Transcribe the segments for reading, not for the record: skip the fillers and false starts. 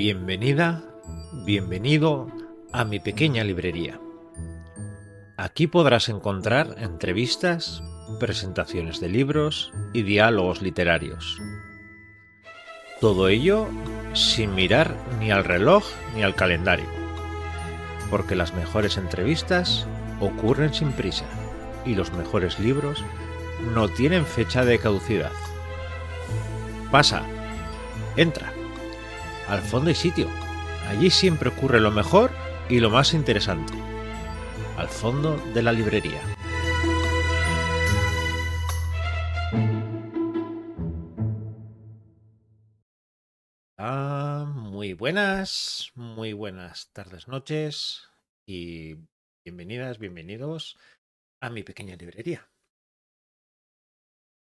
Bienvenida, bienvenido a mi pequeña librería. Aquí podrás encontrar entrevistas, presentaciones de libros y diálogos literarios. Todo ello sin mirar ni al reloj ni al calendario, porque las mejores entrevistas ocurren sin prisa y los mejores libros no tienen fecha de caducidad. Pasa, entra, al fondo hay sitio. Allí siempre ocurre lo mejor y lo más interesante. Al fondo de la librería. Muy buenas tardes, noches y bienvenidas, bienvenidos a mi pequeña librería.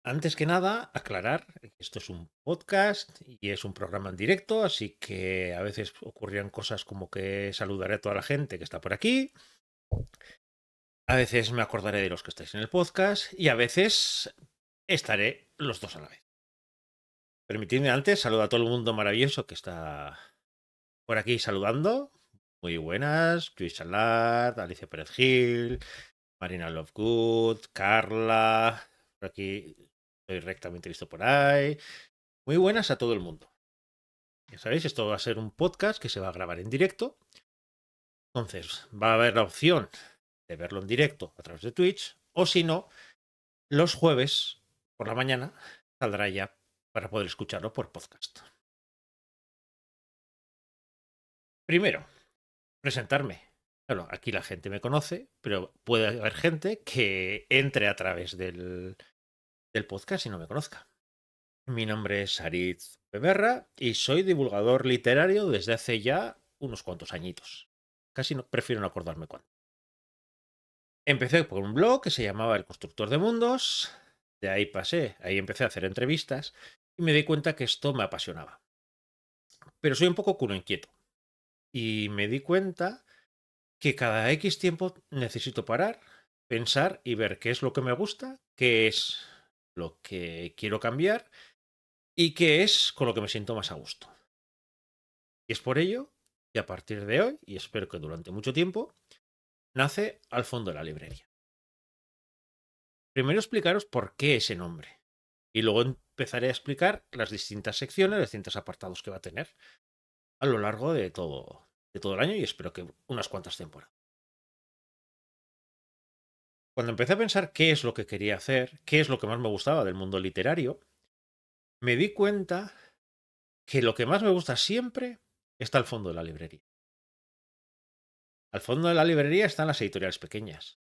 Antes que nada, aclarar que esto es un podcast y es un programa en directo, así que a veces ocurrirán cosas como que saludaré a toda la gente que está por aquí, a veces me acordaré de los que estáis en el podcast y a veces estaré los dos a la vez. Permitidme antes saludar a todo el mundo maravilloso que está por aquí saludando. Muy buenas, Luis Salard, Alicia Pérez Gil, Marina Lovegood, Carla, por aquí estoy rectamente visto por ahí. Muy buenas a todo el mundo. Ya sabéis, esto va a ser un podcast que se va a grabar en directo. Entonces, va a haber la opción de verlo en directo a través de Twitch, o si no, los jueves por la mañana saldrá ya para poder escucharlo por podcast. Primero, presentarme. Claro, aquí la gente me conoce, pero puede haber gente que entre a través del podcast y no me conozca. Mi nombre es Aritz Beberra y soy divulgador literario desde hace ya unos cuantos añitos. Casi no, prefiero no acordarme cuándo. Empecé por un blog que se llamaba El Constructor de Mundos, de ahí pasé, ahí empecé a hacer entrevistas y me di cuenta que esto me apasionaba. Pero soy un poco culo inquieto y me di cuenta que cada X tiempo necesito parar, pensar y ver qué es lo que me gusta, qué es lo que quiero cambiar y qué es con lo que me siento más a gusto. Y es por ello que a partir de hoy, y espero que durante mucho tiempo, nace Al fondo de la librería. Primero explicaros por qué ese nombre. Y luego empezaré a explicar las distintas secciones, los distintos apartados que va a tener a lo largo de todo el año y espero que unas cuantas temporadas. Cuando empecé a pensar qué es lo que quería hacer, qué es lo que más me gustaba del mundo literario, me di cuenta que lo que más me gusta siempre está al fondo de la librería. Al fondo de la librería están las editoriales pequeñas.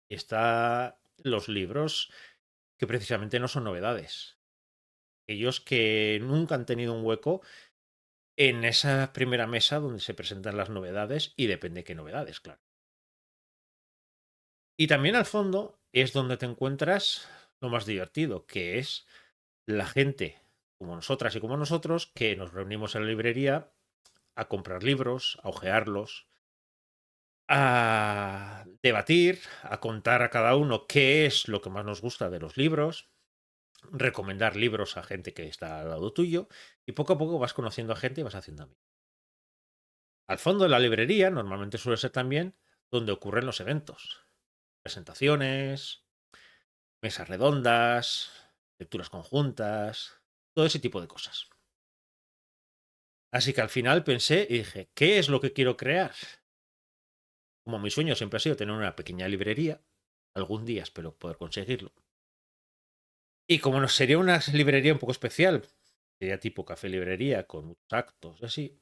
Están los libros que precisamente no son novedades. Aquellos que nunca han tenido un hueco en esa primera mesa donde se presentan las novedades y depende qué novedades, claro. Y también al fondo es donde te encuentras lo más divertido, que es la gente como nosotras y como nosotros que nos reunimos en la librería a comprar libros, a hojearlos, a debatir, a contar a cada uno qué es lo que más nos gusta de los libros, recomendar libros a gente que está al lado tuyo y poco a poco vas conociendo a gente y vas haciendo amigos. Al fondo de la librería normalmente suele ser también donde ocurren los eventos, presentaciones, mesas redondas, lecturas conjuntas, todo ese tipo de cosas. Así que al final pensé y dije, ¿qué es lo que quiero crear? Como mi sueño siempre ha sido tener una pequeña librería, algún día espero poder conseguirlo. Y como no sería una librería un poco especial, sería tipo café librería con muchos actos y así,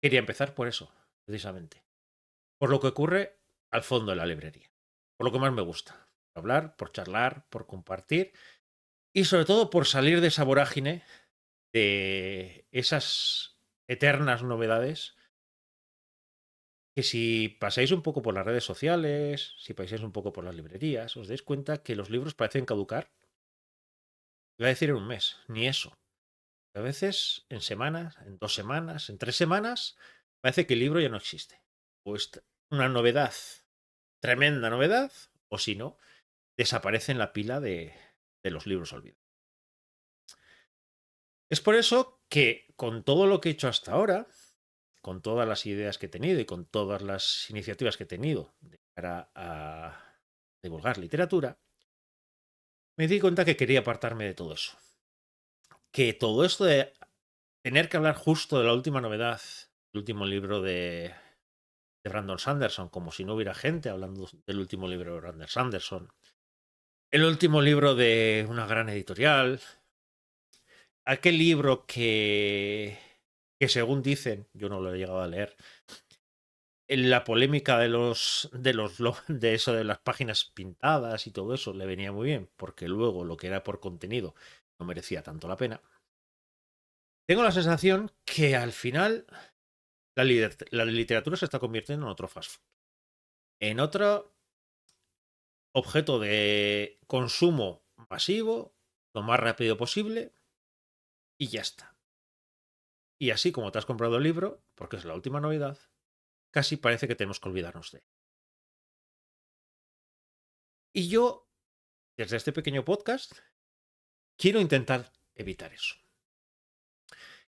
quería empezar por eso, precisamente. Por lo que ocurre al fondo de la librería. Por lo que más me gusta. Por hablar, por charlar, por compartir y sobre todo por salir de esa vorágine de esas eternas novedades que si pasáis un poco por las redes sociales, si pasáis un poco por las librerías, os dais cuenta que los libros parecen caducar. Iba a decir en un mes, ni eso. A veces en semanas, en 2 semanas, en 3 semanas, parece que el libro ya no existe. O es una novedad, tremenda novedad, o si no, desaparece en la pila de los libros olvidados. Es por eso que con todo lo que he hecho hasta ahora, con todas las ideas que he tenido y con todas las iniciativas que he tenido de cara a divulgar literatura, me di cuenta que quería apartarme de todo eso. Que todo esto de tener que hablar justo de la última novedad, el último libro de Brandon Sanderson, como si no hubiera gente hablando del último libro de Brandon Sanderson, el último libro de una gran editorial, aquel libro que según dicen, yo no lo he llegado a leer, en la polémica de eso de las páginas pintadas y todo eso le venía muy bien, porque luego lo que era por contenido no merecía tanto la pena. Tengo la sensación que al final la literatura se está convirtiendo en otro fast food, en otro objeto de consumo masivo, lo más rápido posible, y ya está. Y así como te has comprado el libro, porque es la última novedad, casi parece que tenemos que olvidarnos de él. Y yo, desde este pequeño podcast, quiero intentar evitar eso.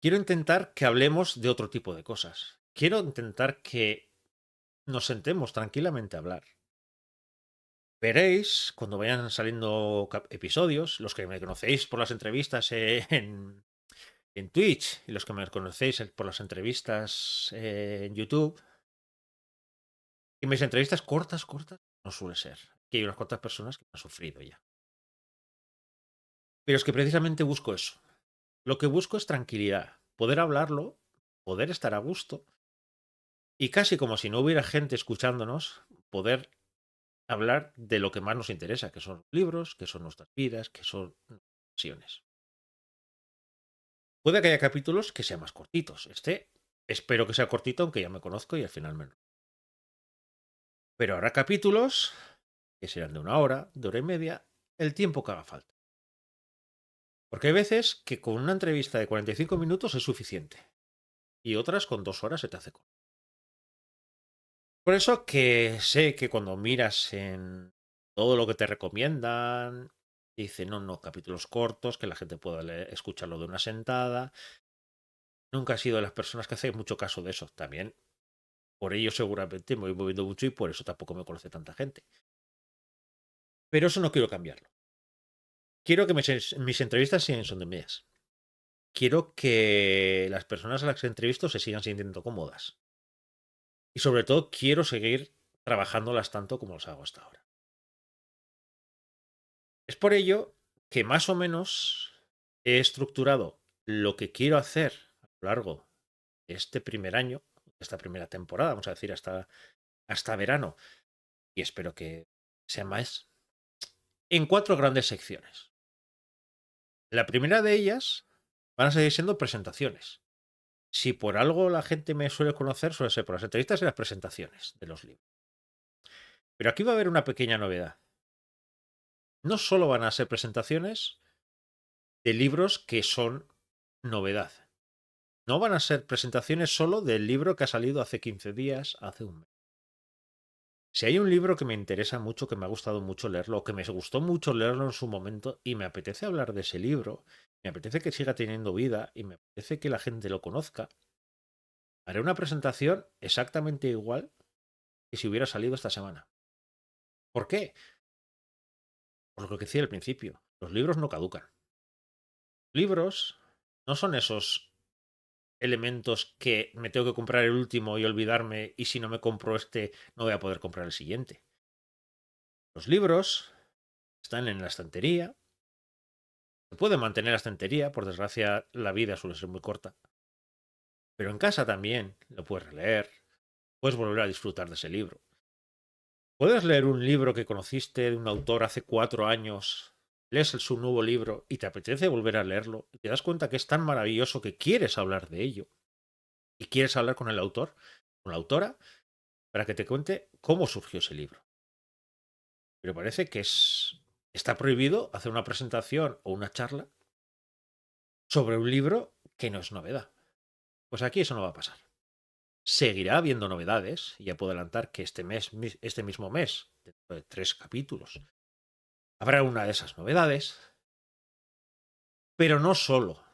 Quiero intentar que hablemos de otro tipo de cosas. Quiero intentar que nos sentemos tranquilamente a hablar. Veréis, cuando vayan saliendo episodios, los que me conocéis por las entrevistas en Twitch y los que me conocéis por las entrevistas en YouTube, y mis entrevistas cortas no suele ser. Que hay unas cuantas personas que han sufrido ya. Pero es que precisamente busco eso. Lo que busco es tranquilidad, poder hablarlo, poder estar a gusto y casi como si no hubiera gente escuchándonos, poder hablar de lo que más nos interesa, que son los libros, que son nuestras vidas, que son nuestras pasiones. Puede que haya capítulos que sean más cortitos. Espero que sea cortito, aunque ya me conozco y al final menos. Pero habrá capítulos que serán de 1 hora, de 1 hora y media, el tiempo que haga falta. Porque hay veces que con una entrevista de 45 minutos es suficiente. Y otras con 2 horas se te hace corto. Por eso que sé que cuando miras en todo lo que te recomiendan, dice, no, capítulos cortos, que la gente pueda escucharlo de una sentada. Nunca he sido de las personas que hacen mucho caso de eso. También por ello seguramente me voy moviendo mucho y por eso tampoco me conoce tanta gente. Pero eso no quiero cambiarlo. Quiero que mis entrevistas sigan son de mías. Quiero que las personas a las que entrevisto se sigan sintiendo cómodas. Y sobre todo quiero seguir trabajándolas tanto como los hago hasta ahora. Es por ello que más o menos he estructurado lo que quiero hacer a lo largo de este primer año, esta primera temporada, vamos a decir, hasta verano, y espero que sea más, en 4 grandes secciones. La primera de ellas van a seguir siendo presentaciones. Si por algo la gente me suele conocer, suele ser por las entrevistas y las presentaciones de los libros. Pero aquí va a haber una pequeña novedad. No solo van a ser presentaciones de libros que son novedad. No van a ser presentaciones solo del libro que ha salido hace 15 días, hace un mes. Si hay un libro que me interesa mucho, que me ha gustado mucho leerlo, o que me gustó mucho leerlo en su momento, y me apetece hablar de ese libro, me apetece que siga teniendo vida, y me apetece que la gente lo conozca, haré una presentación exactamente igual que si hubiera salido esta semana. ¿Por qué? Por lo que decía al principio, los libros no caducan. Los libros no son esos elementos que me tengo que comprar el último y olvidarme, y si no me compro este, no voy a poder comprar el siguiente. Los libros están en la estantería. Se puede mantener la estantería, por desgracia la vida suele ser muy corta. Pero en casa también lo puedes releer, puedes volver a disfrutar de ese libro. Puedes leer un libro que conociste de un autor hace 4 años, lees su nuevo libro y te apetece volver a leerlo y te das cuenta que es tan maravilloso que quieres hablar de ello y quieres hablar con el autor, con la autora, para que te cuente cómo surgió ese libro. Pero parece que está prohibido hacer una presentación o una charla sobre un libro que no es novedad. Pues aquí eso no va a pasar. Seguirá habiendo novedades, y ya puedo adelantar que este mismo mes, dentro de 3 capítulos, habrá una de esas novedades, pero no solo.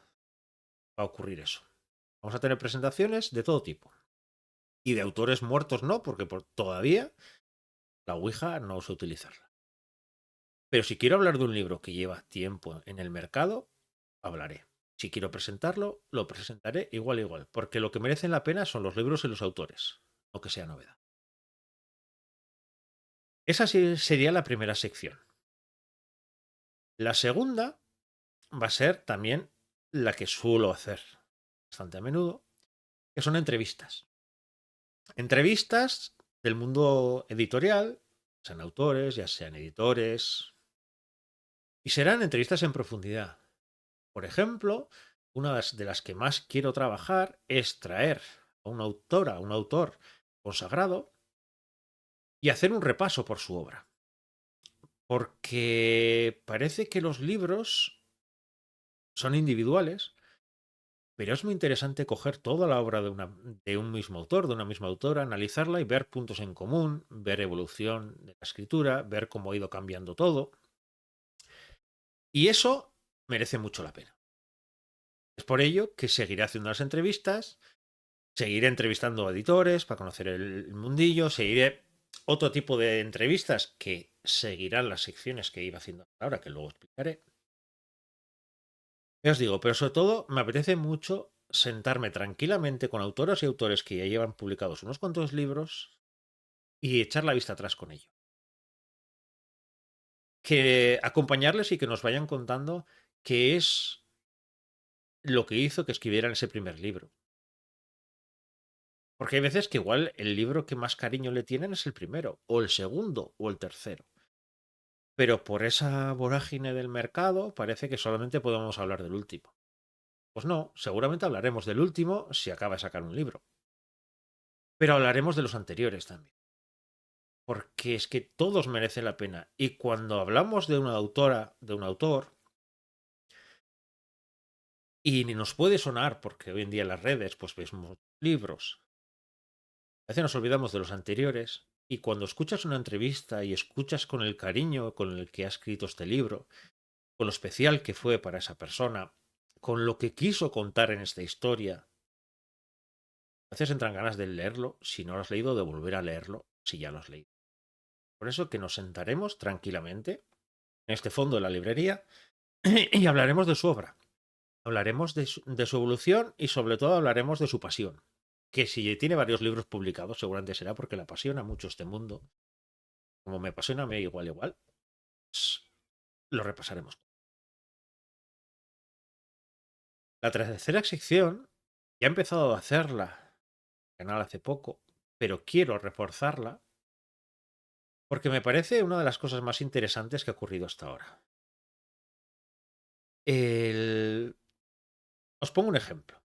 va a ocurrir eso. Vamos a tener presentaciones de todo tipo. Y de autores muertos no, porque todavía la Ouija no sé utilizarla. Pero si quiero hablar de un libro que lleva tiempo en el mercado, hablaré. Si quiero presentarlo, lo presentaré igual, porque lo que merecen la pena son los libros y los autores, no que sea novedad. Esa sí sería la primera sección. La segunda va a ser también la que suelo hacer bastante a menudo, que son entrevistas. Entrevistas del mundo editorial, sean autores, ya sean editores, y serán entrevistas en profundidad. Por ejemplo, una de las que más quiero trabajar es traer a una autora, a un autor consagrado y hacer un repaso por su obra. Porque parece que los libros son individuales, pero es muy interesante coger toda la obra de un mismo autor, de una misma autora, analizarla y ver puntos en común, ver evolución de la escritura, ver cómo ha ido cambiando todo. Y eso merece mucho la pena. Es por ello que seguiré haciendo las entrevistas, seguiré entrevistando a editores para conocer el mundillo, seguiré otro tipo de entrevistas que seguirán las secciones que iba haciendo ahora, que luego explicaré. Ya os digo, pero sobre todo me apetece mucho sentarme tranquilamente con autoras y autores que ya llevan publicados unos cuantos libros y echar la vista atrás con ello. Que acompañarles y que nos vayan contando qué es lo que hizo que escribieran ese primer libro. Porque hay veces que igual el libro que más cariño le tienen es el primero, o el segundo, o el tercero. Pero por esa vorágine del mercado parece que solamente podemos hablar del último. Pues no, seguramente hablaremos del último si acaba de sacar un libro. Pero hablaremos de los anteriores también. Porque es que todos merecen la pena. Y cuando hablamos de una autora, de un autor, y ni nos puede sonar, porque hoy en día en las redes pues vemos libros, a veces nos olvidamos de los anteriores, y cuando escuchas una entrevista y escuchas con el cariño con el que ha escrito este libro, con lo especial que fue para esa persona, con lo que quiso contar en esta historia, a veces entran ganas de leerlo, si no lo has leído, de volver a leerlo, si ya lo has leído. Por eso que nos sentaremos tranquilamente en este fondo de la librería y hablaremos de su obra. Hablaremos de su evolución y sobre todo hablaremos de su pasión. Que si tiene varios libros publicados, seguramente será porque le apasiona mucho este mundo. Como me apasiona a mí igual, pues, lo repasaremos. La tercera sección ya he empezado a hacerla en el canal hace poco, pero quiero reforzarla porque me parece una de las cosas más interesantes que ha ocurrido hasta ahora. El... Os pongo un ejemplo.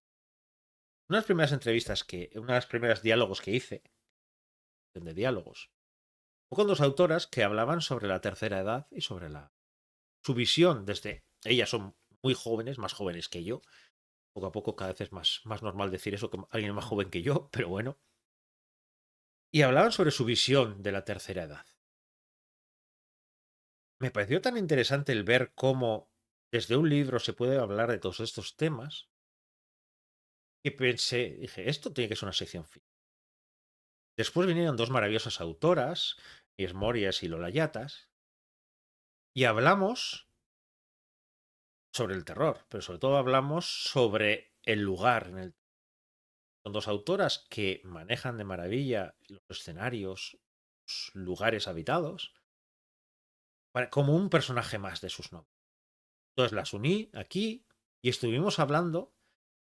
Una de las primeras entrevistas una de las primeras diálogos que hice, de diálogos, fue con dos autoras que hablaban sobre la tercera edad y sobre su visión desde... Ellas son muy jóvenes, más jóvenes que yo. Poco a poco cada vez es más normal decir eso que alguien más joven que yo, pero bueno. Y hablaban sobre su visión de la tercera edad. Me pareció tan interesante el ver cómo desde un libro se puede hablar de todos estos temas que pensé, dije, esto tiene que ser una sección fija. Después vinieron dos maravillosas autoras, Ies Morias y Lola Yatas, y hablamos sobre el terror, pero sobre todo hablamos sobre el lugar. Son dos autoras que manejan de maravilla los escenarios, los lugares habitados, como un personaje más de sus novelas. Entonces las uní aquí y estuvimos hablando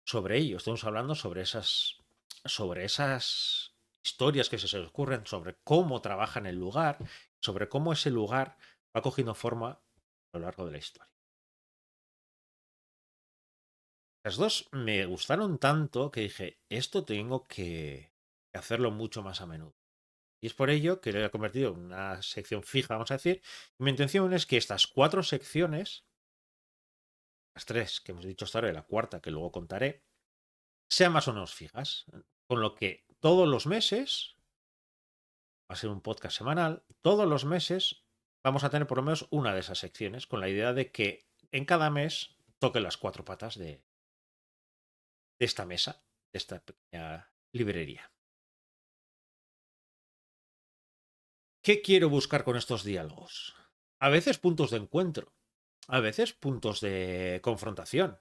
sobre ello, estuvimos hablando sobre esas historias que se les ocurren, sobre cómo trabajan el lugar, sobre cómo ese lugar va cogiendo forma a lo largo de la historia. Las dos me gustaron tanto que dije, esto tengo que hacerlo mucho más a menudo. Y es por ello que lo he convertido en una sección fija, vamos a decir. Y mi intención es que estas 4 secciones, las 3 que hemos dicho hasta ahora y la cuarta que luego contaré, sean más o menos fijas. Con lo que todos los meses, va a ser un podcast semanal, todos los meses vamos a tener por lo menos una de esas secciones, con la idea de que en cada mes toque las 4 patas de esta mesa, de esta pequeña librería. ¿Qué quiero buscar con estos diálogos? A veces puntos de encuentro, a veces puntos de confrontación,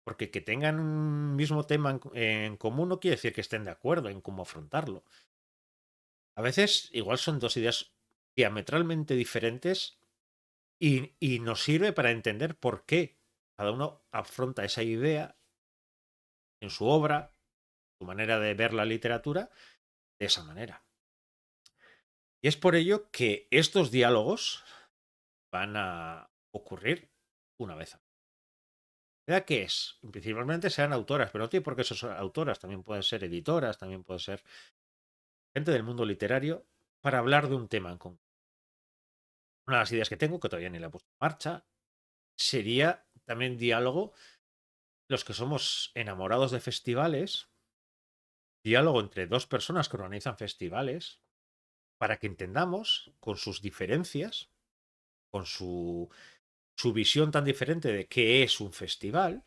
porque que tengan un mismo tema en común no quiere decir que estén de acuerdo en cómo afrontarlo. A veces igual son dos ideas diametralmente diferentes y nos sirve para entender por qué cada uno afronta esa idea en su obra, su manera de ver la literatura, de esa manera. Y es por ello que estos diálogos van a ocurrir una vez. ¿Edad qué es? Principalmente sean autoras, pero no tiene por qué ser autoras, también pueden ser editoras, también pueden ser gente del mundo literario, para hablar de un tema en concreto. Una de las ideas que tengo, que todavía ni la he puesto en marcha, sería también diálogo, los que somos enamorados de festivales, diálogo entre dos personas que organizan festivales, para que entendamos con sus diferencias, con su visión tan diferente de qué es un festival,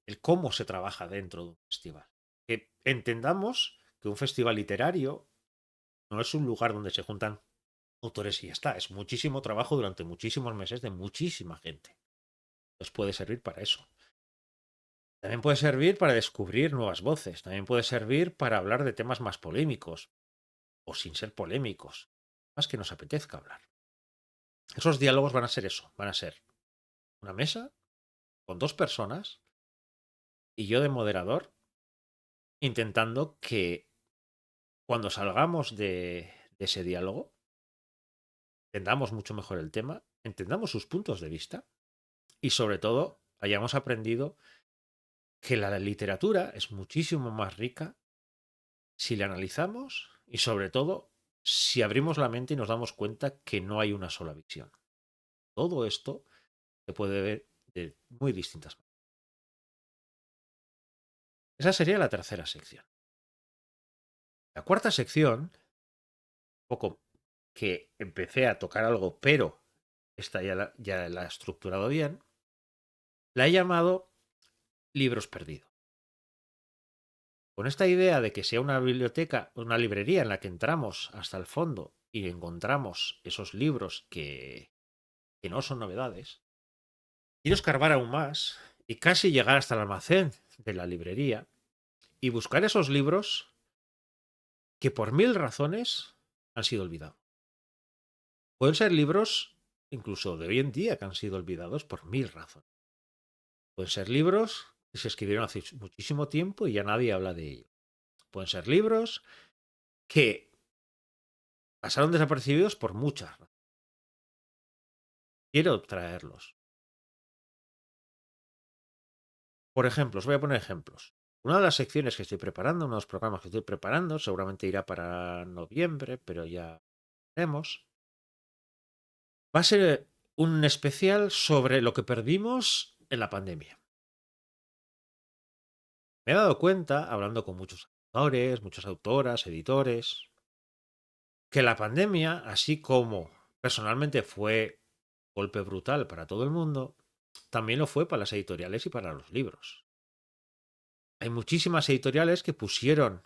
el cómo se trabaja dentro de un festival. Que entendamos que un festival literario no es un lugar donde se juntan autores y ya está. Es muchísimo trabajo durante muchísimos meses de muchísima gente. Entonces puede servir para eso. También puede servir para descubrir nuevas voces. También puede servir para hablar de temas más polémicos o sin ser polémicos. Más que nos apetezca hablar. Esos diálogos van a ser eso. Van a ser una mesa con dos personas y yo de moderador intentando que cuando salgamos de ese diálogo entendamos mucho mejor el tema, entendamos sus puntos de vista y sobre todo hayamos aprendido que la literatura es muchísimo más rica si la analizamos y sobre todo si abrimos la mente y nos damos cuenta que no hay una sola visión. Todo esto se puede ver de muy distintas maneras. Esa sería la tercera sección. La cuarta sección, un poco que empecé a tocar algo, pero esta ya la he estructurado bien, la he llamado libros perdidos. Con esta idea de que sea una biblioteca, una librería en la que entramos hasta el fondo y encontramos esos libros que no son novedades, quiero escarbar aún más y casi llegar hasta el almacén de la librería y buscar esos libros que por mil razones han sido olvidados. Pueden ser libros incluso de hoy en día que han sido olvidados por mil razones. Pueden ser libros que se escribieron hace muchísimo tiempo y ya nadie habla de ellos. Pueden ser libros que pasaron desapercibidos por muchas razones. Quiero traerlos. Por ejemplo, os voy a poner ejemplos. Una de las secciones que estoy preparando, uno de los programas que estoy preparando, seguramente irá para noviembre, pero ya veremos. Va a ser un especial sobre lo que perdimos en la pandemia. Me he dado cuenta, hablando con muchos autores, muchas autoras, editores, que la pandemia, así como personalmente fue golpe brutal para todo el mundo, también lo fue para las editoriales y para los libros. Hay muchísimas editoriales que pusieron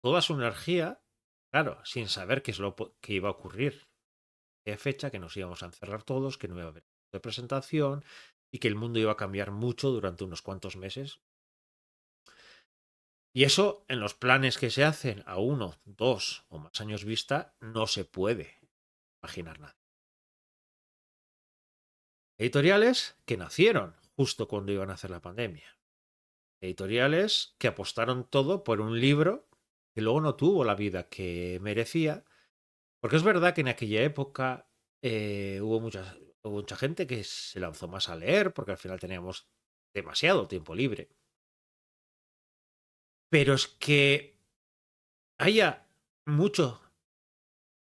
toda su energía, claro, sin saber qué es lo que iba a ocurrir, qué fecha, que nos íbamos a encerrar todos, que no iba a haber representación y que el mundo iba a cambiar mucho durante unos cuantos meses. Y eso en los planes que se hacen a 1, 2 o más años vista no se puede imaginar nada. Editoriales que nacieron justo cuando iban a hacer la pandemia. Editoriales que apostaron todo por un libro que luego no tuvo la vida que merecía. Porque es verdad que en aquella época hubo mucha gente que se lanzó más a leer, porque al final teníamos demasiado tiempo libre. Pero es que haya mucho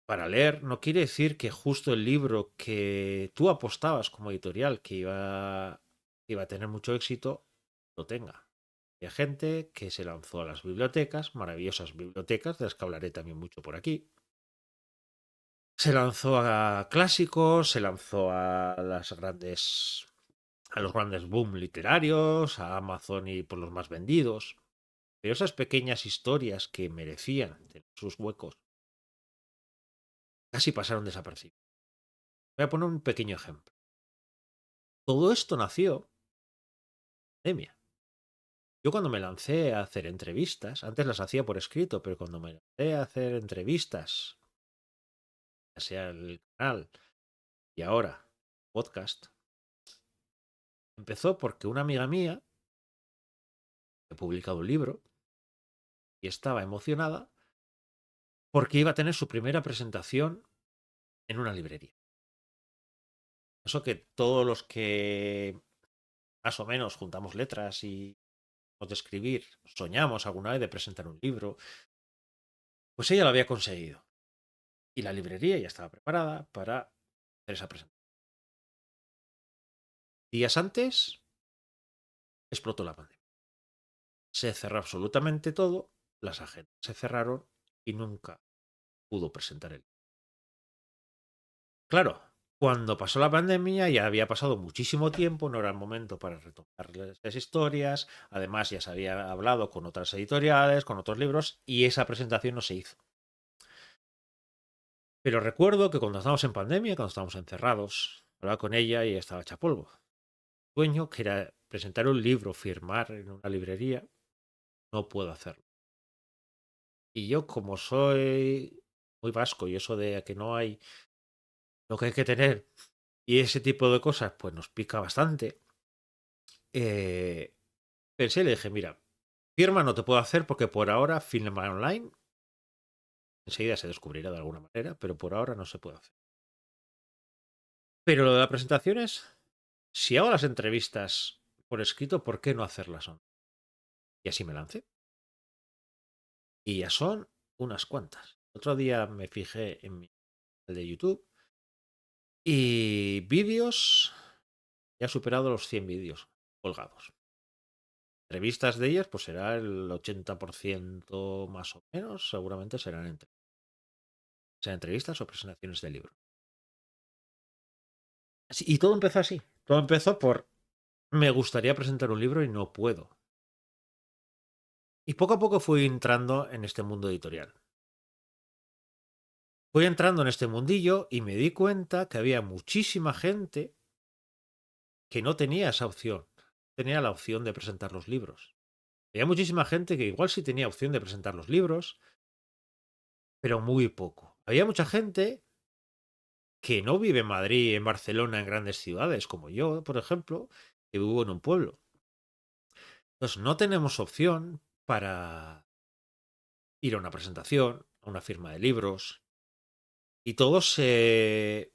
para leer, no quiere decir que justo el libro que tú apostabas como editorial iba a tener mucho éxito, lo tenga. Hay gente que se lanzó a las bibliotecas, maravillosas bibliotecas, de las que hablaré también mucho por aquí. Se lanzó a clásicos, se lanzó a las grandes a los grandes boom literarios, a Amazon y por los más vendidos. Pero esas pequeñas historias que merecían tener sus huecos casi pasaron desapercibidas. Voy a poner un pequeño ejemplo. Todo esto nació en la pandemia. Yo cuando me lancé a hacer entrevistas, antes las hacía por escrito, pero cuando me lancé a hacer entrevistas, ya sea el canal y ahora podcast, empezó porque una amiga mía ha publicado un libro y estaba emocionada porque iba a tener su primera presentación en una librería. Eso que todos los que más o menos juntamos letras y de escribir, soñamos alguna vez de presentar un libro, pues ella lo había conseguido. Y la librería ya estaba preparada para hacer esa presentación. Días antes explotó la pandemia. Se cerró absolutamente todo, las agendas se cerraron y nunca pudo presentar el libro. Claro, cuando pasó la pandemia ya había pasado muchísimo tiempo, no era el momento para retomar las historias, además ya se había hablado con otras editoriales, con otros libros y esa presentación no se hizo. Pero recuerdo que cuando estábamos en pandemia, cuando estábamos encerrados, hablaba con ella y estaba hecha polvo. Sueño que era presentar un libro, firmar en una librería, no puedo hacerlo. Y yo, como soy muy vasco y eso de que no hay lo que hay que tener y ese tipo de cosas, pues nos pica bastante. eh, Pensé y le dije, mira, firma no te puedo hacer porque por ahora firma online enseguida se descubrirá de alguna manera, pero por ahora no se puede hacer. Pero lo de las presentaciones, si hago las entrevistas por escrito, ¿por qué no hacerlas online? Y así me lancé. Y ya son unas cuantas. Otro día me fijé en mi canal de YouTube y vídeos, ya he superado los 100 vídeos colgados. Entrevistas de ellas, pues será el 80% más o menos, seguramente serán entrevistas o presentaciones de libro. Y todo empezó así. Todo empezó por me gustaría presentar un libro y no puedo. Y poco a poco fui entrando en este mundo editorial. Fui entrando en este mundillo y me di cuenta que había muchísima gente que no tenía esa opción. Tenía la opción de presentar los libros. Había muchísima gente que igual sí tenía opción de presentar los libros, pero muy poco. Había mucha gente que no vive en Madrid, en Barcelona, en grandes ciudades, como yo, por ejemplo, que vivo en un pueblo. Entonces no tenemos opción para ir a una presentación, a una firma de libros, y todo se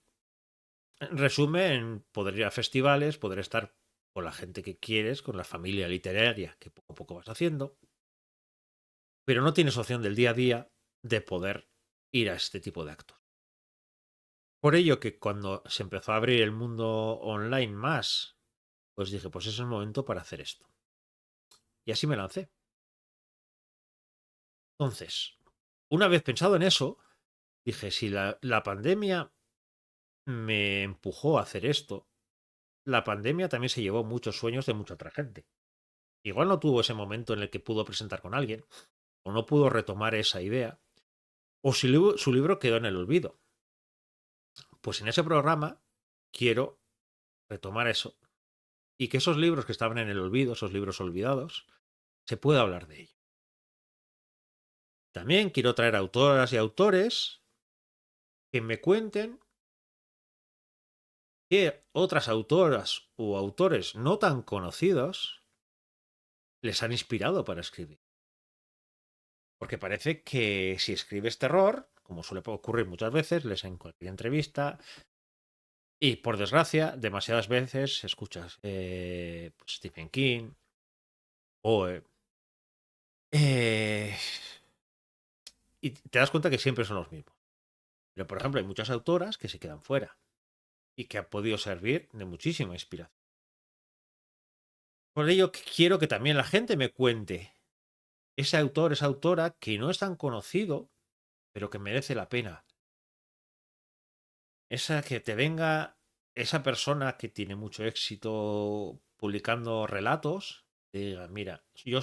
resume en poder ir a festivales, poder estar con la gente que quieres, con la familia literaria que poco a poco vas haciendo, pero no tienes opción del día a día de poder ir a este tipo de actos. Por ello que cuando se empezó a abrir el mundo online más, pues dije, pues es el momento para hacer esto. Y así me lancé. Entonces, una vez pensado en eso, dije, si la pandemia me empujó a hacer esto, la pandemia también se llevó muchos sueños de mucha otra gente. Igual no tuvo ese momento en el que pudo presentar con alguien, o no pudo retomar esa idea, o su libro quedó en el olvido. Pues en ese programa quiero retomar eso y que esos libros que estaban en el olvido, esos libros olvidados, se pueda hablar de ellos. También quiero traer autoras y autores que me cuenten que otras autoras o autores no tan conocidos les han inspirado para escribir. Porque parece que si escribes terror, como suele ocurrir muchas veces, lees en cualquier entrevista, y por desgracia, demasiadas veces escuchas pues Stephen King o... y te das cuenta que siempre son los mismos. Pero, por ejemplo, hay muchas autoras que se quedan fuera y que han podido servir de muchísima inspiración. Por ello, quiero que también la gente me cuente ese autor, esa autora que no es tan conocido, pero que merece la pena. Esa que te venga esa persona que tiene mucho éxito publicando relatos diga, mira, yo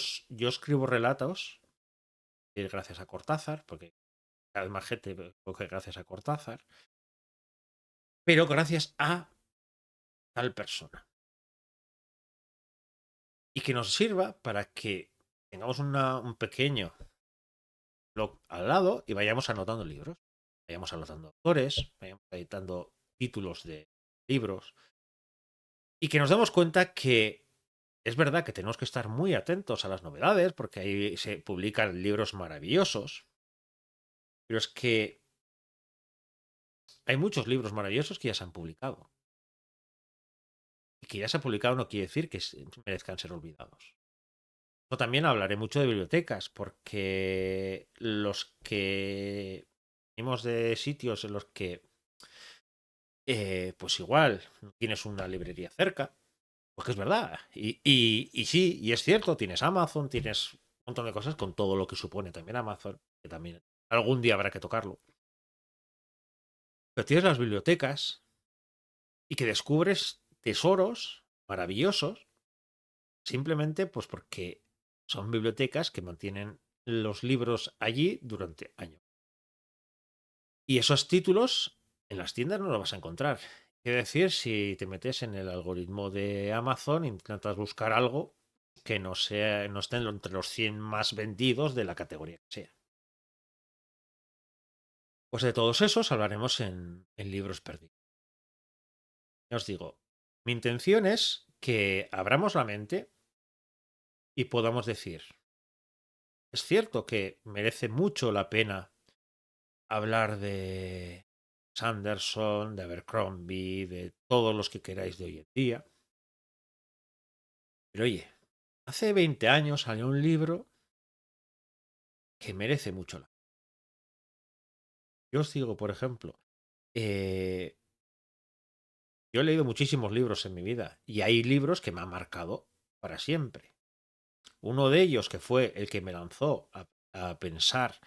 escribo relatos gracias a Cortázar, porque cada vez más gente coge gracias a Cortázar, pero gracias a tal persona. Y que nos sirva para que tengamos un pequeño blog al lado y vayamos anotando libros, vayamos anotando autores, vayamos editando títulos de libros y que nos demos cuenta que es verdad que tenemos que estar muy atentos a las novedades porque ahí se publican libros maravillosos, pero es que hay muchos libros maravillosos que ya se han publicado. Y que ya se ha publicado no quiere decir que merezcan ser olvidados. Yo también hablaré mucho de bibliotecas, porque los que venimos de sitios en los que, pues igual, no tienes una librería cerca, pues que es verdad. Y sí, y es cierto, tienes Amazon, tienes un montón de cosas con todo lo que supone también Amazon, que también algún día habrá que tocarlo. Pero tienes las bibliotecas y que descubres tesoros maravillosos simplemente pues porque son bibliotecas que mantienen los libros allí durante años. Y esos títulos en las tiendas no los vas a encontrar. Quiere decir, si te metes en el algoritmo de Amazon, intentas buscar algo que no sea, no esté entre los 100 más vendidos de la categoría que sea. Pues de todos esos hablaremos en Libros Perdidos. Ya os digo, mi intención es que abramos la mente y podamos decir, es cierto que merece mucho la pena hablar de Sanderson, de Abercrombie, de todos los que queráis de hoy en día. Pero oye, hace 20 años salió un libro que merece mucho la pena. Yo os digo, por ejemplo, eh, yo he leído muchísimos libros en mi vida y hay libros que me han marcado para siempre. Uno de ellos, que fue el que me lanzó a pensar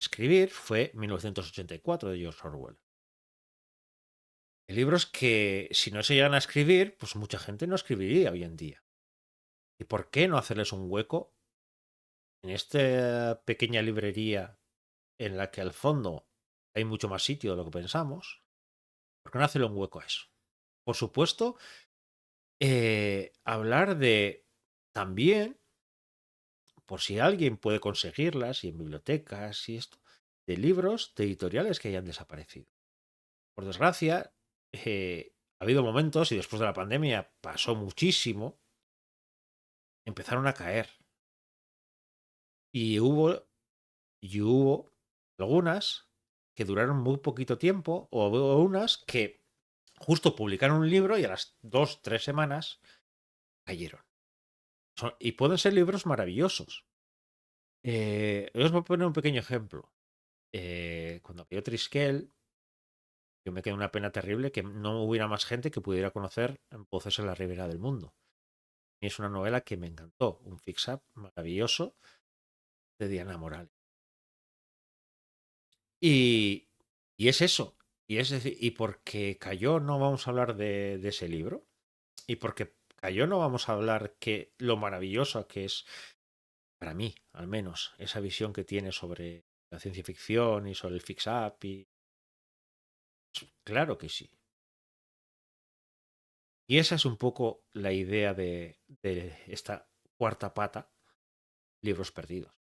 escribir, fue 1984 de George Orwell. Hay libros que si no se llegan a escribir, pues mucha gente no escribiría hoy en día. ¿Y por qué no hacerles un hueco en esta pequeña librería en la que al fondo hay mucho más sitio de lo que pensamos? ¿Por qué no hacerle un hueco a eso? Por supuesto, hablar de también, por si alguien puede conseguirlas, y en bibliotecas y esto, de libros de editoriales que hayan desaparecido. Por desgracia, ha habido momentos, y después de la pandemia pasó muchísimo, empezaron a caer. Y hubo algunas que duraron muy poquito tiempo, o hubo unas que justo publicaron un libro y a las 2, 3 semanas cayeron. Y pueden ser libros maravillosos. Os voy a poner un pequeño ejemplo. Cuando cayó Triskel, yo me quedé una pena terrible que no hubiera más gente que pudiera conocer Voces en la Ribera del Mundo. Y es una novela que me encantó, un fix-up maravilloso de Diana Morales. Y, y es eso. Y es decir, y porque cayó no vamos a hablar de ese libro. Y porque cayó no vamos a hablar que lo maravilloso que es, para mí, al menos, esa visión que tiene sobre la ciencia ficción y sobre el fix-up. Y claro que sí. Y esa es un poco la idea de esta cuarta pata, libros perdidos.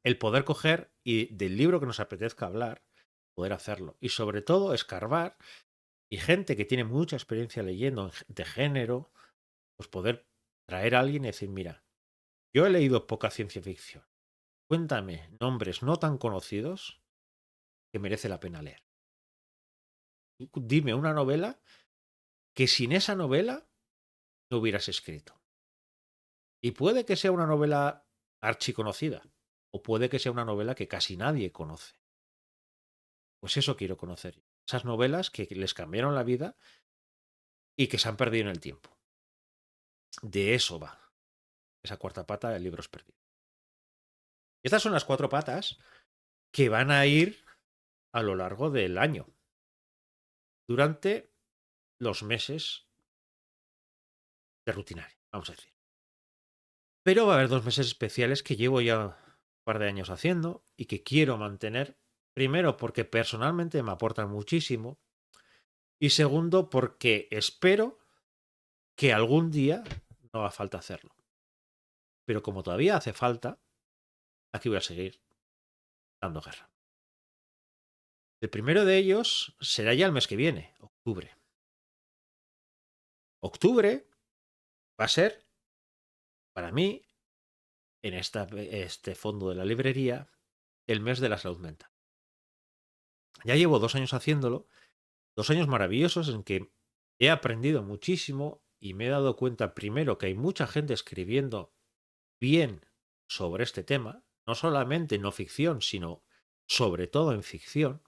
El poder coger y del libro que nos apetezca hablar, poder hacerlo. Y sobre todo escarbar y gente que tiene mucha experiencia leyendo de género, pues poder traer a alguien y decir, mira, yo he leído poca ciencia ficción. Cuéntame nombres no tan conocidos que merece la pena leer. Dime una novela que sin esa novela no hubieras escrito. Y puede que sea una novela archiconocida, o puede que sea una novela que casi nadie conoce. Pues eso quiero conocer. Esas novelas que les cambiaron la vida y que se han perdido en el tiempo. De eso va esa cuarta pata de libros perdidos. Y estas son las cuatro patas que van a ir a lo largo del año. Durante los meses de rutinaria, vamos a decir. Pero va a haber 2 meses especiales que llevo ya un par de años haciendo y que quiero mantener. Primero, porque personalmente me aportan muchísimo. Y segundo, porque espero que algún día no haga falta hacerlo. Pero como todavía hace falta, aquí voy a seguir dando guerra. El primero de ellos será ya el mes que viene, octubre. Octubre va a ser, para mí, en este fondo de la librería, el mes de la salud mental. Ya llevo 2 años haciéndolo, 2 años maravillosos en que he aprendido muchísimo y me he dado cuenta primero que hay mucha gente escribiendo bien sobre este tema, no solamente en no ficción, sino sobre todo en ficción.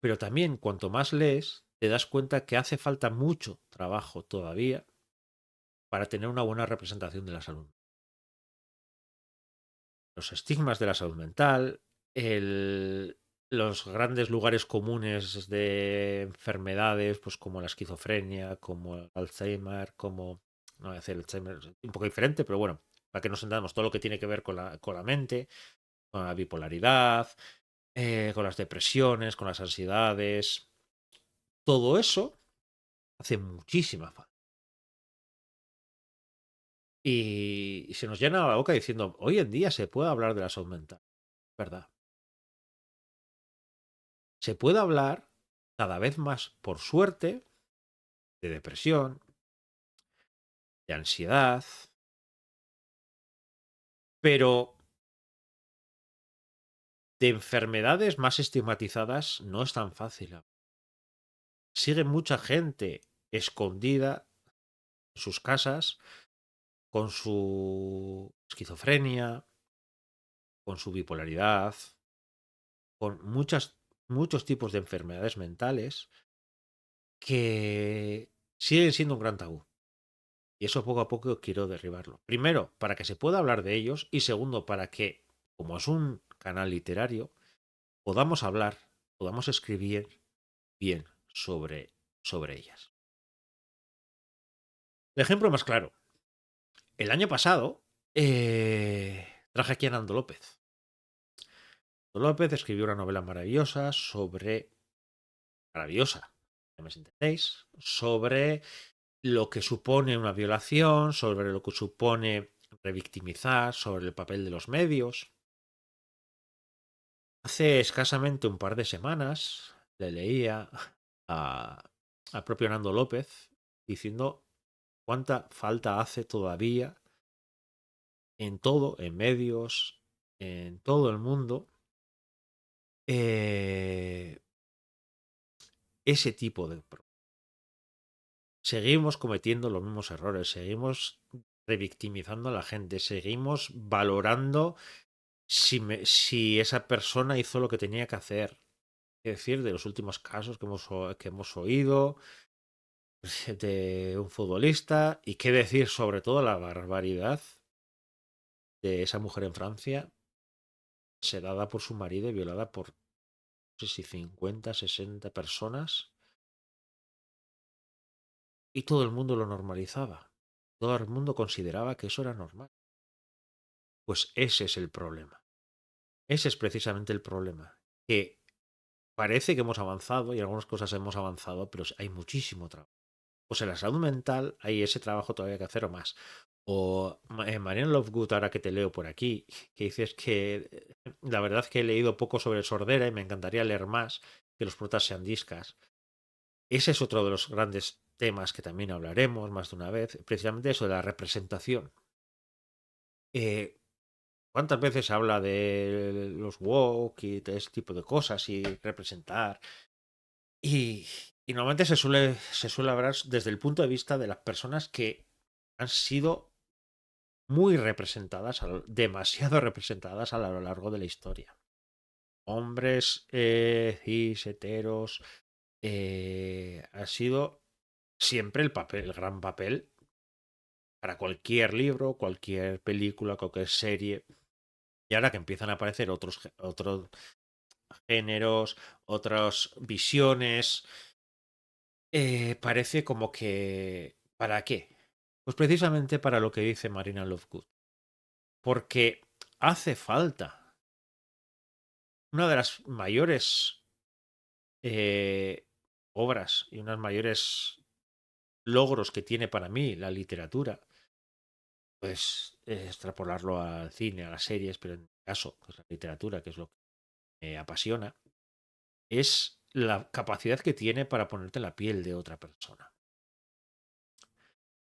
Pero también cuanto más lees, te das cuenta que hace falta mucho trabajo todavía para tener una buena representación de la salud. Los estigmas de la salud mental, los grandes lugares comunes de enfermedades, pues como la esquizofrenia, como el Alzheimer, como, no voy a decir el Alzheimer, es un poco diferente, pero bueno, para que nos entendamos, todo lo que tiene que ver con la mente, con la bipolaridad, con las depresiones, con las ansiedades, todo eso hace muchísima falta. Y se nos llena la boca diciendo, hoy en día se puede hablar de la salud mental, ¿verdad? Se puede hablar cada vez más, por suerte, de depresión, de ansiedad, pero de enfermedades más estigmatizadas no es tan fácil. Sigue mucha gente escondida en sus casas con su esquizofrenia, con su bipolaridad, con muchos tipos de enfermedades mentales que siguen siendo un gran tabú. Y eso poco a poco quiero derribarlo. Primero, para que se pueda hablar de ellos y segundo, para que, como es un canal literario, podamos hablar, podamos escribir bien sobre ellas. El ejemplo más claro. El año pasado traje aquí a Nando López. Nando López escribió una novela maravillosa sobre... Maravillosa, ya me entendéis. Sobre lo que supone una violación, sobre lo que supone revictimizar, sobre el papel de los medios. Hace escasamente un par de semanas le leía al propio Nando López diciendo cuánta falta hace todavía en todo, en medios, en todo el mundo, eh, ese tipo de... Seguimos cometiendo los mismos errores, seguimos revictimizando a la gente, seguimos valorando si esa persona hizo lo que tenía que hacer. Es decir, de los últimos casos que hemos oído de un futbolista y qué decir sobre todo la barbaridad de esa mujer en Francia sedada por su marido y violada por no sé si 50, 60 personas y todo el mundo lo normalizaba. Todo el mundo consideraba que eso era normal. Pues ese es el problema. Ese es precisamente el problema. Que parece que hemos avanzado y en algunas cosas hemos avanzado, pero hay muchísimo trabajo. Pues en la salud mental hay ese trabajo todavía que hacer o más. O Marianne Lovegood, ahora que te leo por aquí, que dices que la verdad es que he leído poco sobre sordera y me encantaría leer más, que los protas sean discas. Ese es otro de los grandes temas que también hablaremos más de una vez, precisamente eso de la representación. ¿Cuántas veces se habla de los woke y de ese tipo de cosas y representar? Y normalmente se suele hablar desde el punto de vista de las personas que han sido muy representadas, demasiado representadas a lo largo de la historia. Hombres cis, heteros, ha sido siempre el papel, el gran papel para cualquier libro, cualquier película, cualquier serie. Y ahora que empiezan a aparecer otros géneros, otras visiones, parece como que... ¿Para qué? Pues precisamente para lo que dice Marina Lovegood. Porque hace falta. Una de las mayores eh, obras y unos mayores logros que tiene para mí la literatura, pues extrapolarlo al cine, a las series, pero en mi caso, pues la literatura, que es lo que me apasiona, es la capacidad que tiene para ponerte en la piel de otra persona,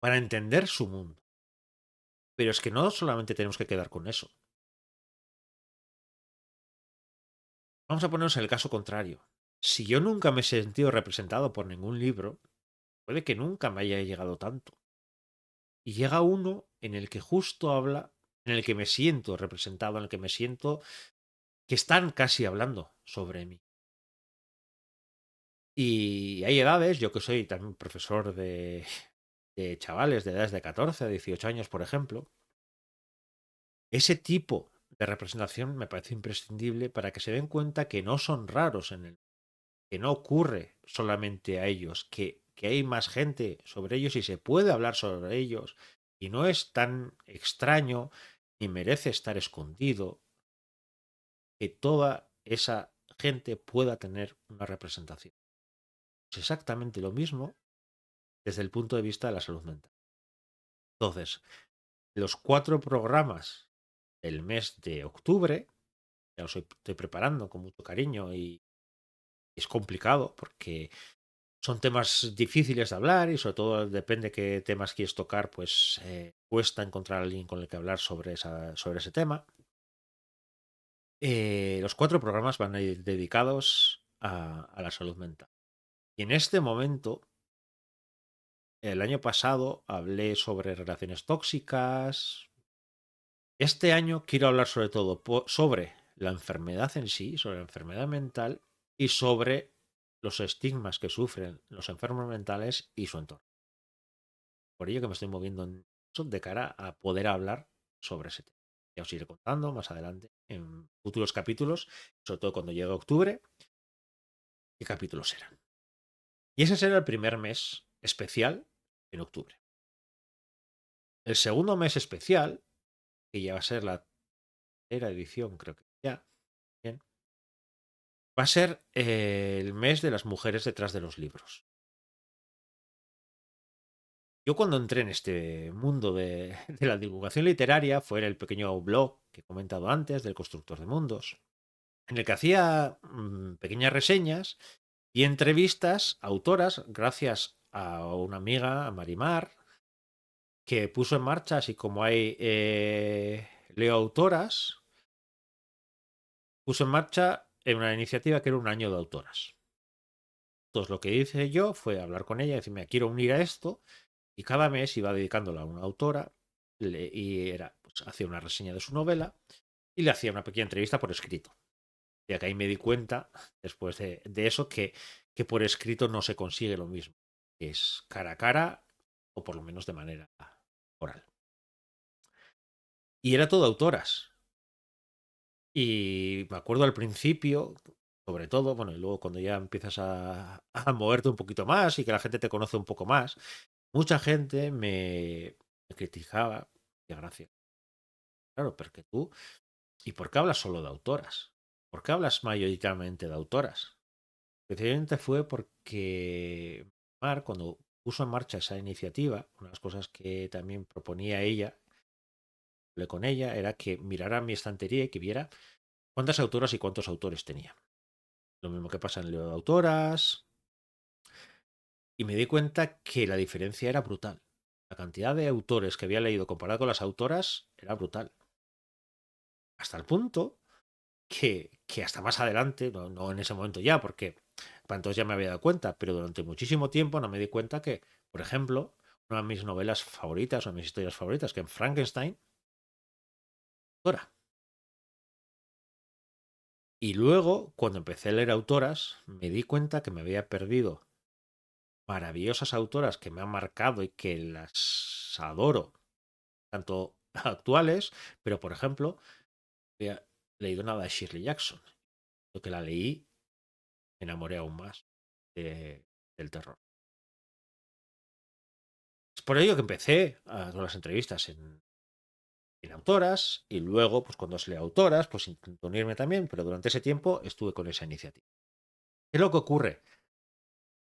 para entender su mundo. Pero es que no solamente tenemos que quedar con eso. Vamos a ponernos en el caso contrario. Si yo nunca me he sentido representado por ningún libro, puede que nunca me haya llegado tanto. Y llega uno en el que justo habla, en el que me siento representado, en el que me siento que están casi hablando sobre mí. Y hay edades, yo que soy también profesor de chavales de edades de 14 a 18 años, por ejemplo, ese tipo de representación me parece imprescindible para que se den cuenta que no son raros en el que no ocurre solamente a ellos, que hay más gente sobre ellos y se puede hablar sobre ellos y no es tan extraño ni merece estar escondido que toda esa gente pueda tener una representación. Es exactamente lo mismo desde el punto de vista de la salud mental. Entonces, los 4 programas del mes de octubre, ya los estoy preparando con mucho cariño y es complicado porque son temas difíciles de hablar y sobre todo depende qué temas quieres tocar, pues cuesta encontrar a alguien con el que hablar sobre ese tema. Los 4 programas van a ir dedicados a la salud mental. Y en este momento, el año pasado hablé sobre relaciones tóxicas. Este año quiero hablar sobre todo sobre la enfermedad en sí, sobre la enfermedad mental y sobre los estigmas que sufren los enfermos mentales y su entorno. Por ello que me estoy moviendo en eso de cara a poder hablar sobre ese tema. Ya os iré contando más adelante en futuros capítulos, sobre todo cuando llegue octubre, qué capítulos serán. Y ese será el primer mes especial en octubre. El segundo mes especial, que ya va a ser la tercera edición, creo que ya, bien, va a ser el mes de las mujeres detrás de los libros. Yo cuando entré en este mundo de la divulgación literaria fue en el pequeño blog que he comentado antes del Constructor de Mundos, en el que hacía pequeñas reseñas y entrevistas a autoras gracias a una amiga, a Marimar, que puso en marcha, así como hay Leo Autoras, puso en marcha en una iniciativa que era un año de autoras. Entonces lo que hice yo fue hablar con ella y decirme, quiero unir a esto, y cada mes iba dedicándola a una autora y era, pues, hacía una reseña de su novela y le hacía una pequeña entrevista por escrito. Ya que ahí me di cuenta, después de eso, que por escrito no se consigue lo mismo. Es cara a cara o por lo menos de manera oral. Y era todo autoras. Y me acuerdo al principio, sobre todo, bueno, y luego cuando ya empiezas a moverte un poquito más y que la gente te conoce un poco más, mucha gente me criticaba. Y gracias. Claro, porque tú, ¿y por qué hablas solo de autoras? ¿Por qué hablas mayoritariamente de autoras? Precisamente fue porque Mar, cuando puso en marcha esa iniciativa, una de las cosas que también proponía ella, hablé con ella, era que mirara mi estantería y que viera cuántas autoras y cuántos autores tenía. Lo mismo que pasa en Leo de Autoras. Y me di cuenta que la diferencia era brutal. La cantidad de autores que había leído comparado con las autoras era brutal. Hasta el punto que hasta más adelante, no en ese momento ya, porque para entonces ya me había dado cuenta, pero durante muchísimo tiempo no me di cuenta que, por ejemplo, una de mis novelas favoritas, una de mis historias favoritas, que en Frankenstein, autora. Y luego, cuando empecé a leer autoras, me di cuenta que me había perdido maravillosas autoras que me han marcado y que las adoro, tanto actuales, pero por ejemplo, había leído nada de Shirley Jackson. Lo que la leí, me enamoré aún más del terror. por ello que empecé con las entrevistas en autoras y luego, pues cuando se lee autoras, pues intento unirme también, pero durante ese tiempo estuve con esa iniciativa. ¿Qué es lo que ocurre?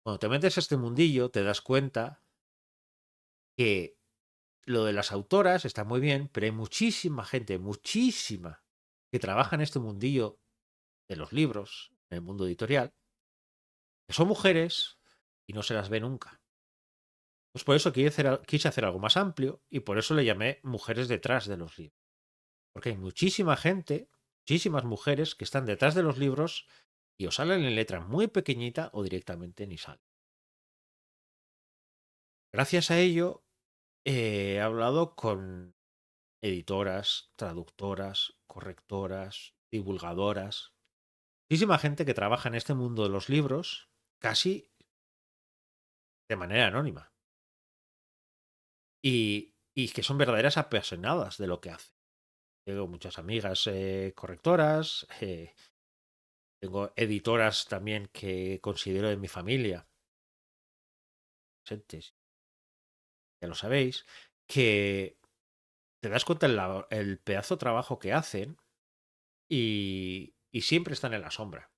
Cuando te metes a este mundillo, te das cuenta que lo de las autoras está muy bien, pero hay muchísima gente, muchísima, que trabaja en este mundillo de los libros, en el mundo editorial, que son mujeres y no se las ve nunca. Pues por eso quise hacer algo más amplio y por eso le llamé Mujeres detrás de los libros. Porque hay muchísima gente, muchísimas mujeres que están detrás de los libros y o salen en letra muy pequeñita o directamente ni salen. Gracias a ello he hablado con editoras, traductoras, correctoras, divulgadoras, muchísima gente que trabaja en este mundo de los libros casi de manera anónima y que son verdaderas apasionadas de lo que hacen. Tengo muchas amigas correctoras, tengo editoras también que considero de mi familia, presentes, ya lo sabéis, que te das cuenta el pedazo de trabajo que hacen y siempre están en la sombra.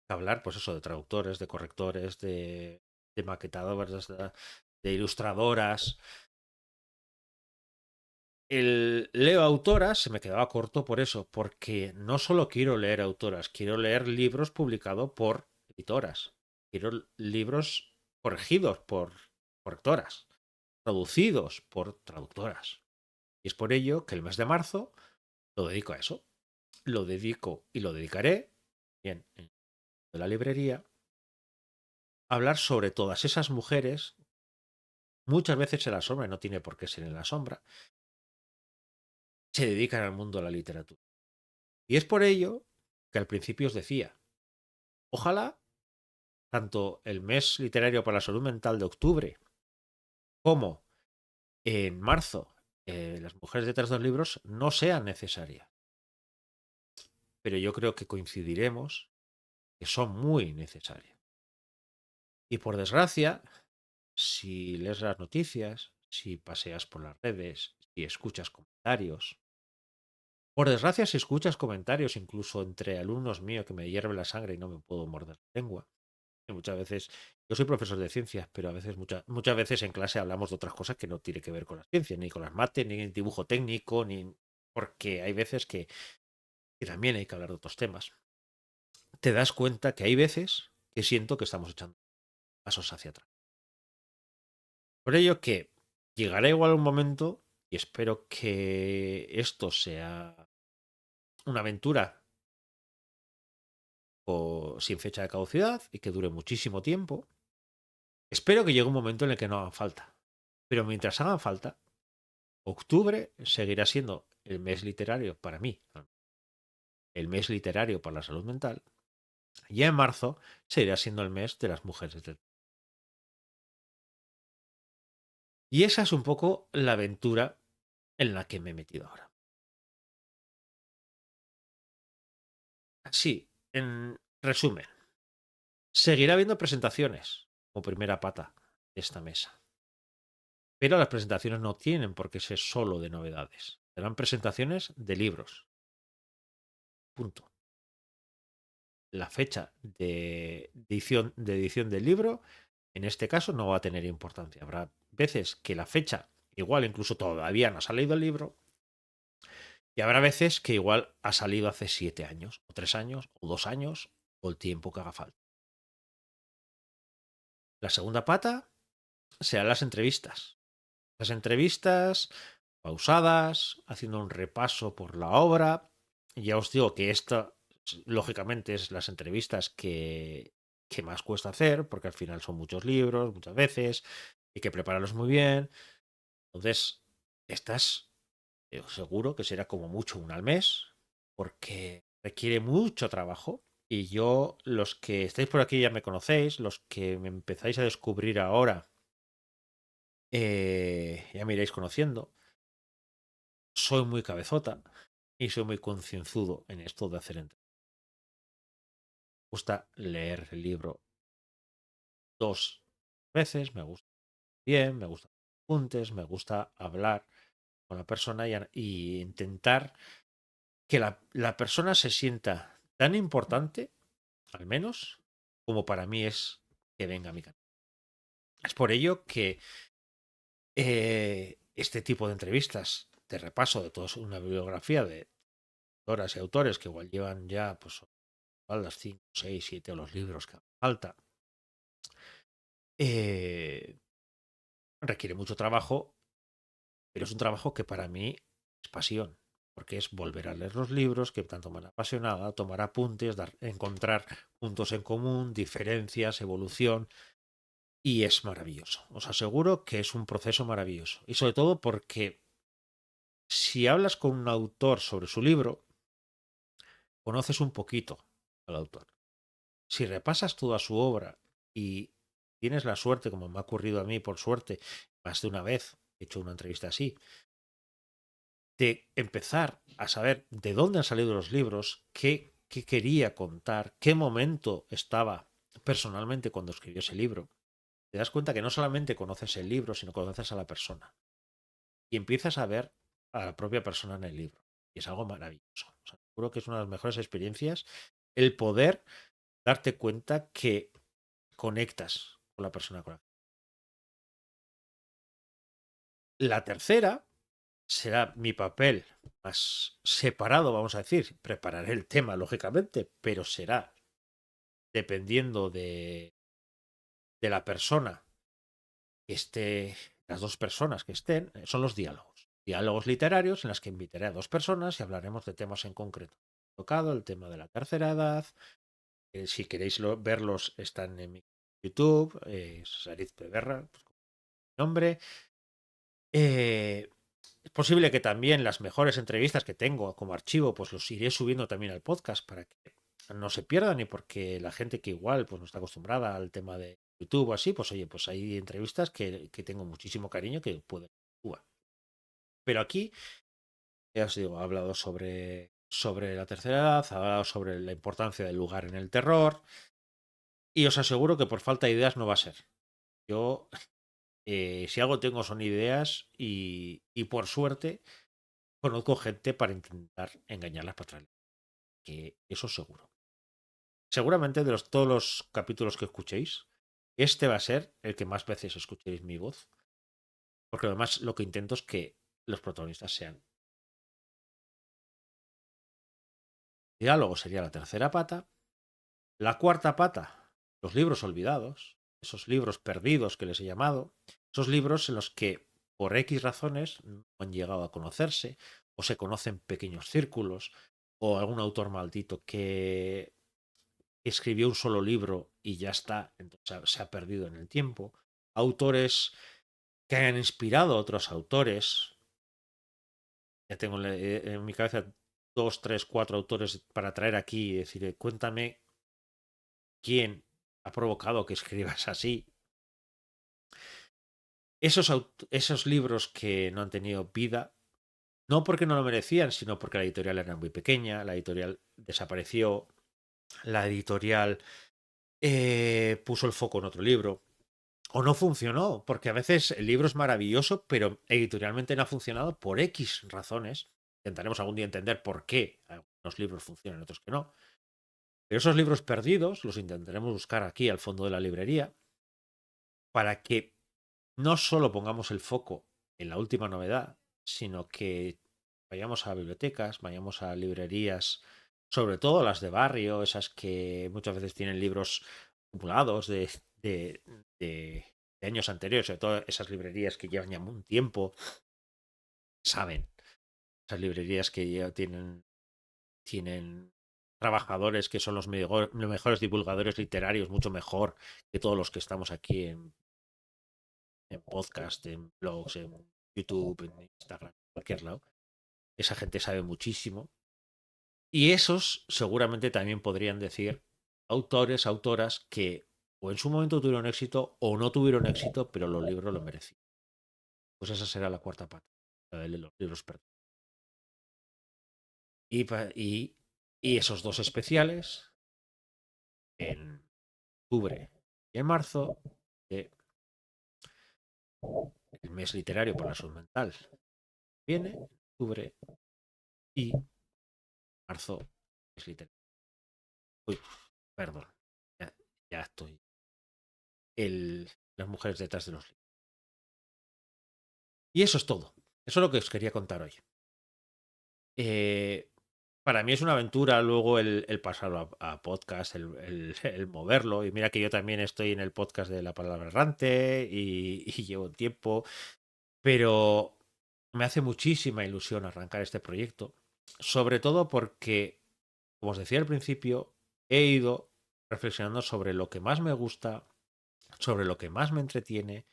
Hablar, pues eso, de traductores, de correctores, de maquetadoras, de ilustradoras. El leo autoras se me quedaba corto por eso, porque no solo quiero leer autoras, quiero leer libros publicados por editoras. Quiero libros corregidos por correctoras, traducidos por traductoras. Y es por ello que el mes de marzo lo dedico a eso. Lo dedico y lo dedicaré, bien, en la librería, a hablar sobre todas esas mujeres, muchas veces en la sombra, y no tiene por qué ser en la sombra, se dedican al mundo de la literatura. Y es por ello que al principio os decía, ojalá tanto el mes literario para la salud mental de octubre como en marzo las mujeres detrás de los libros no sean necesarias. Pero yo creo que coincidiremos que son muy necesarias. Y por desgracia, si lees las noticias, si paseas por las redes, si escuchas comentarios, por desgracia, si escuchas comentarios incluso entre alumnos míos que me hierve la sangre y no me puedo morder la lengua, y muchas veces, yo soy profesor de ciencias, pero a veces, muchas veces en clase hablamos de otras cosas que no tiene que ver con las ciencias, ni con las mates, ni el dibujo técnico, ni porque hay veces que también hay que hablar de otros temas. Te das cuenta que hay veces que siento que estamos echando pasos hacia atrás. Por ello que llegará igual un momento, y espero que esto sea una aventura sin fecha de caducidad y que dure muchísimo tiempo. Espero que llegue un momento en el que no hagan falta. Pero mientras hagan falta, octubre seguirá siendo el mes literario para mí, el mes literario para la salud mental, y en marzo seguirá siendo el mes de las mujeres. Y esa es un poco la aventura en la que me he metido ahora. Sí, en resumen, seguirá habiendo presentaciones como primera pata de esta mesa. Pero las presentaciones no tienen por qué ser solo de novedades. Serán presentaciones de libros. Punto. La fecha de edición del libro, en este caso, no va a tener importancia. Habrá veces que la fecha, igual incluso todavía no ha salido el libro, y habrá veces que igual ha salido hace 7 años, o 3 años, o 2 años, o el tiempo que haga falta. La segunda pata serán las entrevistas. Las entrevistas pausadas, haciendo un repaso por la obra. Ya os digo que esta, lógicamente, es las entrevistas que más cuesta hacer, porque al final son muchos libros, muchas veces, hay que prepararlos muy bien. Entonces, estas seguro que será como mucho una al mes, porque requiere mucho trabajo. Y yo, los que estáis por aquí ya me conocéis, los que me empezáis a descubrir ahora, ya me iréis conociendo. Soy muy cabezota y soy muy concienzudo en esto de hacer entrevistas. Me gusta leer el libro 2 veces, me gusta bien, me gusta apuntes, me gusta hablar con la persona y intentar que la persona se sienta tan importante, al menos, como para mí es que venga a mi canal. Es por ello que este tipo de entrevistas, de repaso de toda una bibliografía de autoras y autores que igual llevan ya pues las 5, 6, 7 o los libros que haga falta, requiere mucho trabajo, pero es un trabajo que para mí es pasión, porque es volver a leer los libros que tanto me han apasionado, tomar apuntes, encontrar puntos en común, diferencias, evolución, y es maravilloso. Os aseguro que es un proceso maravilloso. Y sobre todo porque si hablas con un autor sobre su libro, conoces un poquito al autor. Si repasas toda su obra y tienes la suerte, como me ha ocurrido a mí, por suerte, más de una vez he hecho una entrevista así, de empezar a saber de dónde han salido los libros, qué quería contar, qué momento estaba personalmente cuando escribió ese libro, te das cuenta que no solamente conoces el libro, sino conoces a la persona. Y empiezas a ver a la propia persona en el libro. Y es algo maravilloso. O sea, seguro que es una de las mejores experiencias el poder darte cuenta que conectas con la persona con la. La tercera será mi papel más separado, vamos a decir. Prepararé el tema, lógicamente, pero será dependiendo de la persona que esté, las dos personas que estén, son los diálogos. Diálogos literarios en los que invitaré a dos personas y hablaremos de temas en concreto. Tocado el tema de la tercera edad. Si queréis verlos, están en mi YouTube, Sarit Peberra, pues, nombre. Es posible que también las mejores entrevistas que tengo como archivo, pues los iré subiendo también al podcast para que no se pierdan y porque la gente que igual pues no está acostumbrada al tema de YouTube o así, pues oye, pues hay entrevistas que tengo muchísimo cariño que pueden. Pero aquí, ya os digo, ha hablado sobre la tercera edad, ha hablado sobre la importancia del lugar en el terror y os aseguro que por falta de ideas no va a ser. Yo, si algo tengo son ideas y por suerte conozco gente para intentar engañarlas para atrás. Que eso seguro. Seguramente de todos los capítulos que escuchéis, este va a ser el que más veces escuchéis mi voz. Porque además lo que intento es que los protagonistas sean. Diálogo sería la tercera pata. La cuarta pata, los libros olvidados. Esos libros perdidos que les he llamado. Esos libros en los que por X razones no han llegado a conocerse o se conocen pequeños círculos o algún autor maldito que escribió un solo libro y ya está, entonces se ha perdido en el tiempo. Autores que hayan inspirado a otros autores. Ya tengo en mi cabeza dos, tres, cuatro autores para traer aquí y decir, cuéntame quién ha provocado que escribas así. Esos libros que no han tenido vida, no porque no lo merecían, sino porque la editorial era muy pequeña, la editorial desapareció, la editorial puso el foco en otro libro. O no funcionó, porque a veces el libro es maravilloso, pero editorialmente no ha funcionado por X razones. Intentaremos algún día entender por qué algunos libros funcionan y otros que no. Pero esos libros perdidos los intentaremos buscar aquí al fondo de la librería para que no solo pongamos el foco en la última novedad, sino que vayamos a bibliotecas, vayamos a librerías, sobre todo las de barrio, esas que muchas veces tienen libros acumulados de, de años anteriores, sobre todo esas librerías que llevan ya un tiempo, saben, esas librerías que ya tienen trabajadores que son los mejores divulgadores literarios, mucho mejor que todos los que estamos aquí en podcast, en blogs, en YouTube, en Instagram, en cualquier lado. Esa gente sabe muchísimo. Y esos seguramente también podrían decir autores, autoras que o en su momento tuvieron éxito o no tuvieron éxito, pero los libros lo merecían. Pues esa será la cuarta pata, la de los libros perdidos. Y esos dos especiales en octubre y en marzo, el mes literario por la salud mental viene, octubre y marzo es literario. Uy, perdón, ya, ya estoy. Las mujeres detrás de los libros. Y eso es todo. Eso es lo que os quería contar hoy. Para mí es una aventura luego el pasarlo a podcast, el moverlo. Y mira que yo también estoy en el podcast de La Palabra Errante y llevo tiempo, pero me hace muchísima ilusión arrancar este proyecto, sobre todo porque, como os decía al principio, he ido reflexionando sobre lo que más me gusta, sobre lo que más me entretiene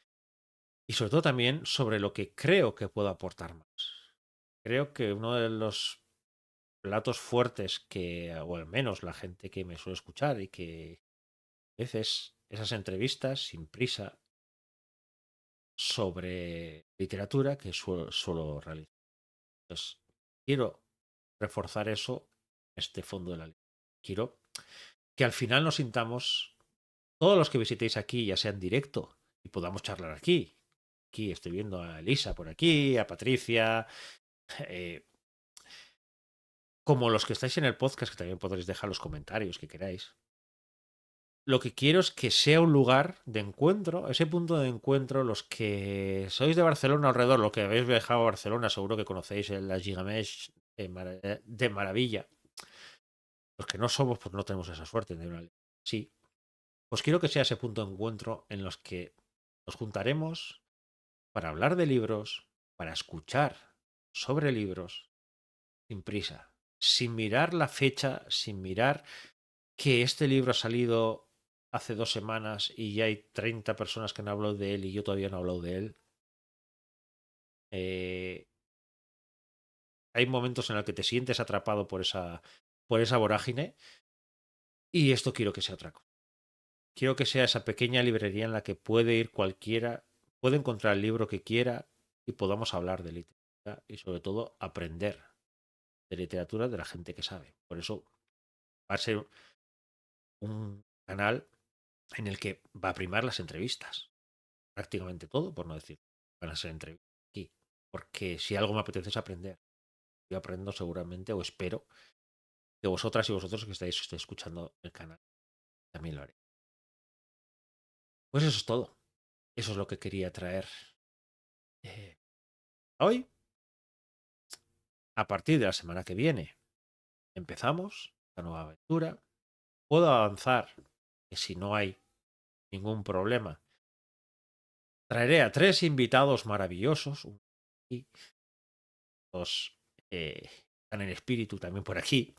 y sobre todo también sobre lo que creo que puedo aportar más. Creo que uno de los platos fuertes que, o al menos la gente que me suele escuchar y que a veces esas entrevistas sin prisa sobre literatura que suelo realizar. Entonces, quiero reforzar eso, este fondo de la literatura. Quiero que al final nos sintamos, todos los que visitéis aquí, ya sea en directo, y podamos charlar aquí. Aquí estoy viendo a Elisa por aquí, a Patricia, eh, como los que estáis en el podcast, que también podréis dejar los comentarios que queráis. Lo que quiero es que sea un lugar de encuentro, ese punto de encuentro, los que sois de Barcelona alrededor, lo que habéis viajado a Barcelona, seguro que conocéis la Gigamesh de maravilla. Los que no somos, pues no tenemos esa suerte de una. Sí, pues quiero que sea ese punto de encuentro en los que nos juntaremos para hablar de libros, para escuchar sobre libros, sin prisa, sin mirar la fecha, sin mirar que este libro ha salido hace 2 semanas y ya hay 30 personas que han hablado de él y yo todavía no he hablado de él. Eh, Hay momentos en los que te sientes atrapado por esa vorágine y esto quiero que sea otra cosa. Quiero que sea esa pequeña librería en la que puede ir cualquiera, puede encontrar el libro que quiera y podamos hablar de literatura y sobre todo aprender de literatura de la gente que sabe. Por eso va a ser un canal en el que va a primar las entrevistas. Prácticamente todo, por no decir, van a ser entrevistas aquí. Porque si algo me apetece es aprender. Yo aprendo seguramente, o espero, que vosotras y vosotros que estáis escuchando el canal también lo haré. Pues eso es todo. Eso es lo que quería traer eh, hoy. A partir de la semana que viene empezamos la nueva aventura. Puedo avanzar que si no hay ningún problema, traeré a 3 invitados maravillosos. Y dos están en espíritu también por aquí.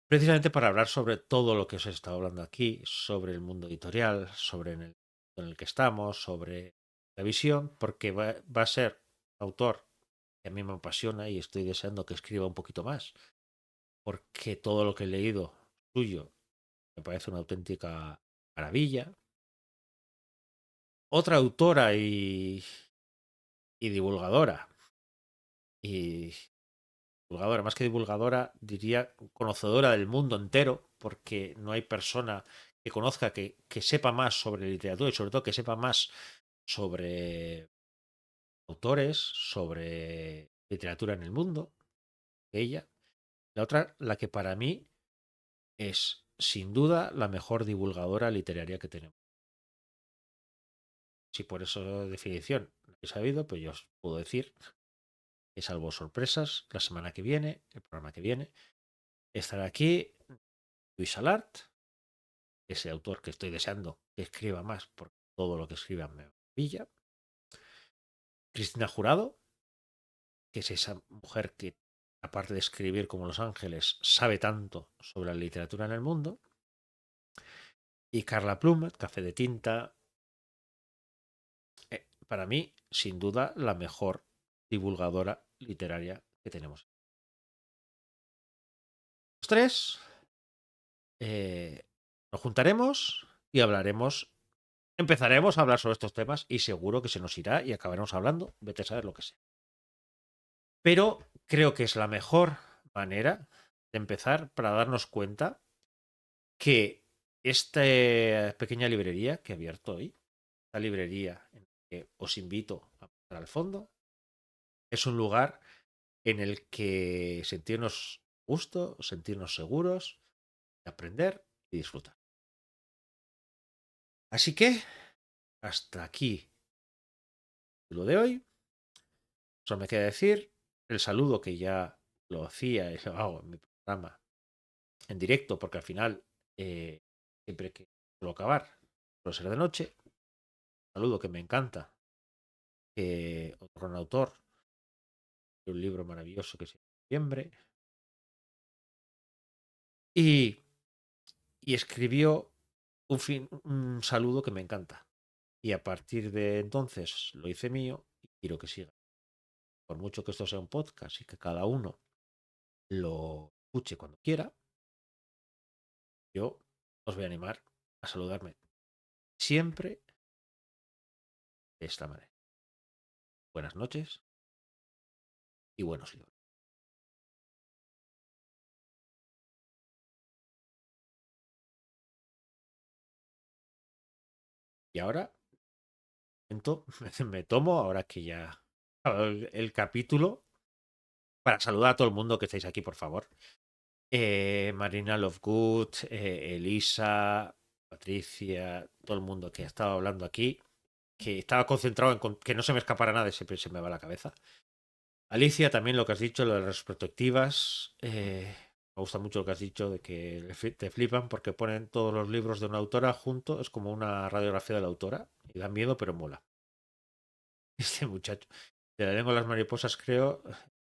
Precisamente para hablar sobre todo lo que os he estado hablando aquí, sobre el mundo editorial, sobre en el que estamos, sobre la visión, porque va a ser autor que a mí me apasiona y estoy deseando que escriba un poquito más, porque todo lo que he leído suyo me parece una auténtica maravilla. Otra autora y divulgadora, y divulgadora, más que divulgadora, diría conocedora del mundo entero, porque no hay persona que conozca, que sepa más sobre literatura y sobre todo que sepa más sobre autores, sobre literatura en el mundo, que ella. La otra, la que para mí es sin duda la mejor divulgadora literaria que tenemos. Si por eso definición no he sabido, pues yo os puedo decir que salvo sorpresas, la semana que viene, el programa que viene, estará aquí Luis Alart, ese autor que estoy deseando que escriba más, porque todo lo que escriba me maravilla. Cristina Jurado, que es esa mujer que, aparte de escribir como Los Ángeles, sabe tanto sobre la literatura en el mundo. Y Carla Plumet, Café de Tinta, para mí, sin duda, la mejor divulgadora literaria que tenemos. Los tres nos juntaremos y hablaremos. Empezaremos a hablar sobre estos temas y seguro que se nos irá y acabaremos hablando, vete a saber lo que sea. Pero creo que es la mejor manera de empezar para darnos cuenta que esta pequeña librería que he abierto hoy, esta librería en que os invito a pasar al fondo. Es un lugar en el que sentirnos gusto, sentirnos seguros, aprender y disfrutar. Así que, hasta aquí lo de hoy. Solo me queda decir el saludo que ya lo hacía y lo hago en mi programa en directo, porque al final, siempre que suelo acabar, suele ser de noche. Saludo que me encanta, que otro gran autor de un libro maravilloso que se llama Noviembre, y, y escribió un saludo que me encanta. Y a partir de entonces lo hice mío y quiero que siga. Por mucho que esto sea un podcast y que cada uno lo escuche cuando quiera, yo os voy a animar a saludarme siempre de esta manera. Buenas noches y buenos libros. Y ahora me tomo, ahora que ya el capítulo, para saludar a todo el mundo que estáis aquí, por favor. Marina Lovegood, Elisa, Patricia, todo el mundo que ha estado hablando aquí, que estaba concentrado en que no se me escapara nada y siempre se me va la cabeza. Alicia, también lo que has dicho, lo de las retrospectivas. Me gusta mucho lo que has dicho de que te flipan porque ponen todos los libros de una autora juntos. Es como una radiografía de la autora. Y da miedo, pero mola. Este muchacho. De la lengua de las mariposas, creo,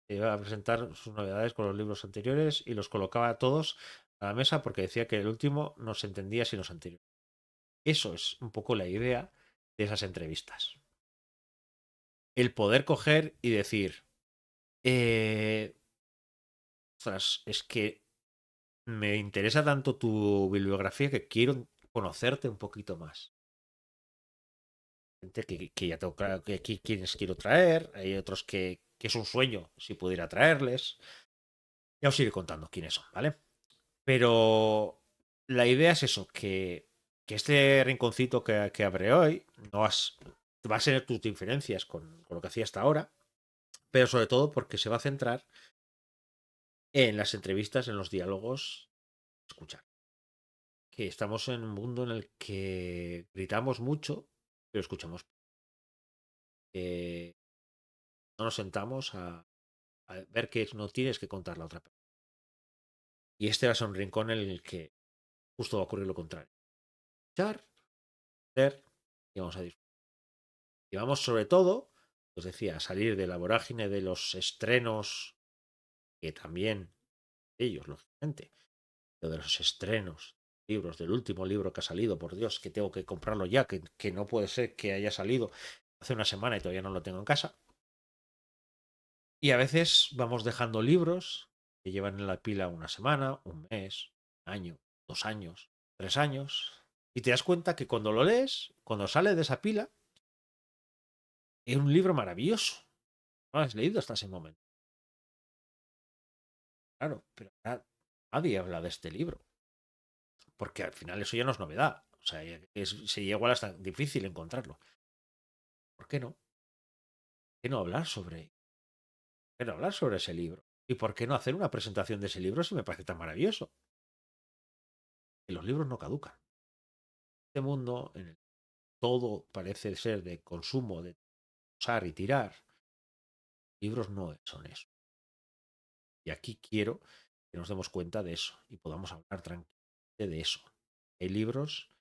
iba a presentar sus novedades con los libros anteriores y los colocaba a todos a la mesa porque decía que el último no se entendía sin los anteriores. Eso es un poco la idea de esas entrevistas. El poder coger y decir, ostras, es que me interesa tanto tu bibliografía que quiero conocerte un poquito más. Gente que ya tengo claro que aquí quienes quiero traer, hay otros que es un sueño si pudiera traerles. Ya os iré contando quiénes son, ¿vale? Pero la idea es eso, que este rinconcito que abre hoy no va a ser tus diferencias con lo que hacía hasta ahora, pero sobre todo porque se va a centrar en las entrevistas, en los diálogos, escuchar. Que estamos en un mundo en el que gritamos mucho, pero escuchamos. Que no nos sentamos a ver que no tienes que contar la otra persona. Y este va a ser un rincón en el que justo va a ocurrir lo contrario. Escuchar, ver y vamos a disfrutar. Y vamos sobre todo, os decía, a salir de la vorágine de los estrenos, que también ellos, lógicamente, pero de los estrenos, libros, del último libro que ha salido, por Dios, que tengo que comprarlo ya, que no puede ser que haya salido hace una semana y todavía no lo tengo en casa. Y a veces vamos dejando libros que llevan en la pila una semana, un mes, un año, 2 años, 3 años, y te das cuenta que cuando lo lees, cuando sale de esa pila, es un libro maravilloso. No lo has leído hasta ese momento. Claro, pero nadie habla de este libro, porque al final eso ya no es novedad. O sea, sería igual hasta difícil encontrarlo. ¿Por qué no? ¿Por qué no hablar sobre, por qué no hablar sobre ese libro? ¿Y por qué no hacer una presentación de ese libro si me parece tan maravilloso? Que los libros no caducan. Este mundo en el que todo parece ser de consumo, de usar y tirar, libros no son eso. Y aquí quiero que nos demos cuenta de eso y podamos hablar tranquilamente de eso. Hay libros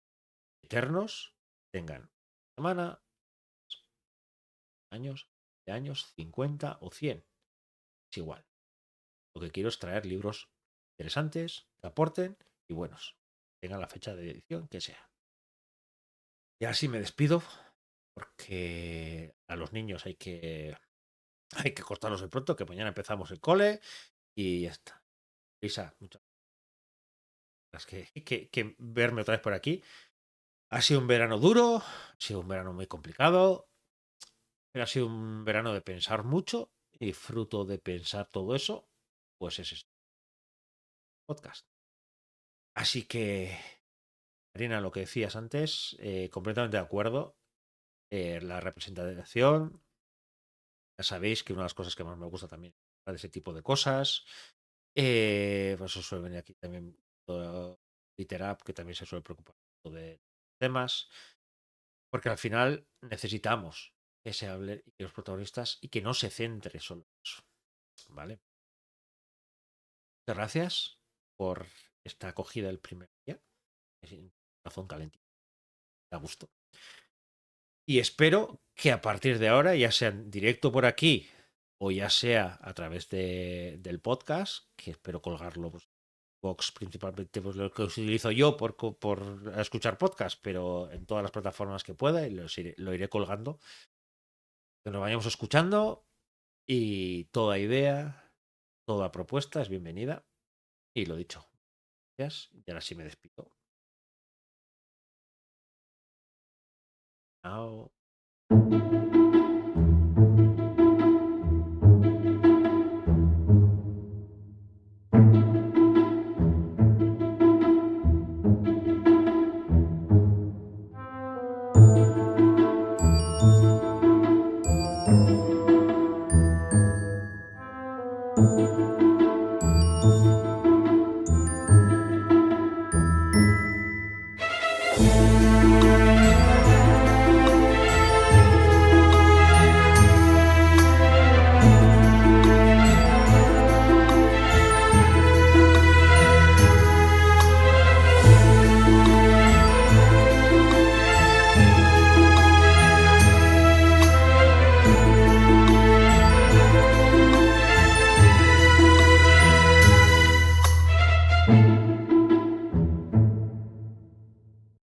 eternos, tengan semana, años, de años, 50 o 100. Es igual. Lo que quiero es traer libros interesantes, que aporten y buenos. Tengan la fecha de edición que sea. Y así me despido porque a los niños hay que cortarlos de pronto, que mañana empezamos el cole y ya está. Lisa, muchas gracias que verme otra vez por aquí. Ha sido un verano duro, ha sido un verano muy complicado, pero ha sido un verano de pensar mucho y fruto de pensar todo eso, pues es este podcast. Así que, Marina, lo que decías antes, completamente de acuerdo. la representación. Ya sabéis que una de las cosas que más me gusta también es hablar de ese tipo de cosas. Pues eso suele venir aquí también todo Literap, que también se suele preocupar de temas, porque al final necesitamos que se hable y que los protagonistas y que no se centre solo en eso, ¿vale? Muchas gracias por esta acogida el primer día. Es un corazón calentito, a gusto. Y espero que a partir de ahora, ya sea en directo por aquí o ya sea a través del podcast, que espero colgarlo pues, Vox principalmente pues, lo que utilizo yo por escuchar podcast, pero en todas las plataformas que pueda y lo iré colgando. Que nos vayamos escuchando y toda idea, toda propuesta es bienvenida. Y lo dicho, gracias. Y ahora sí me despido. Chao.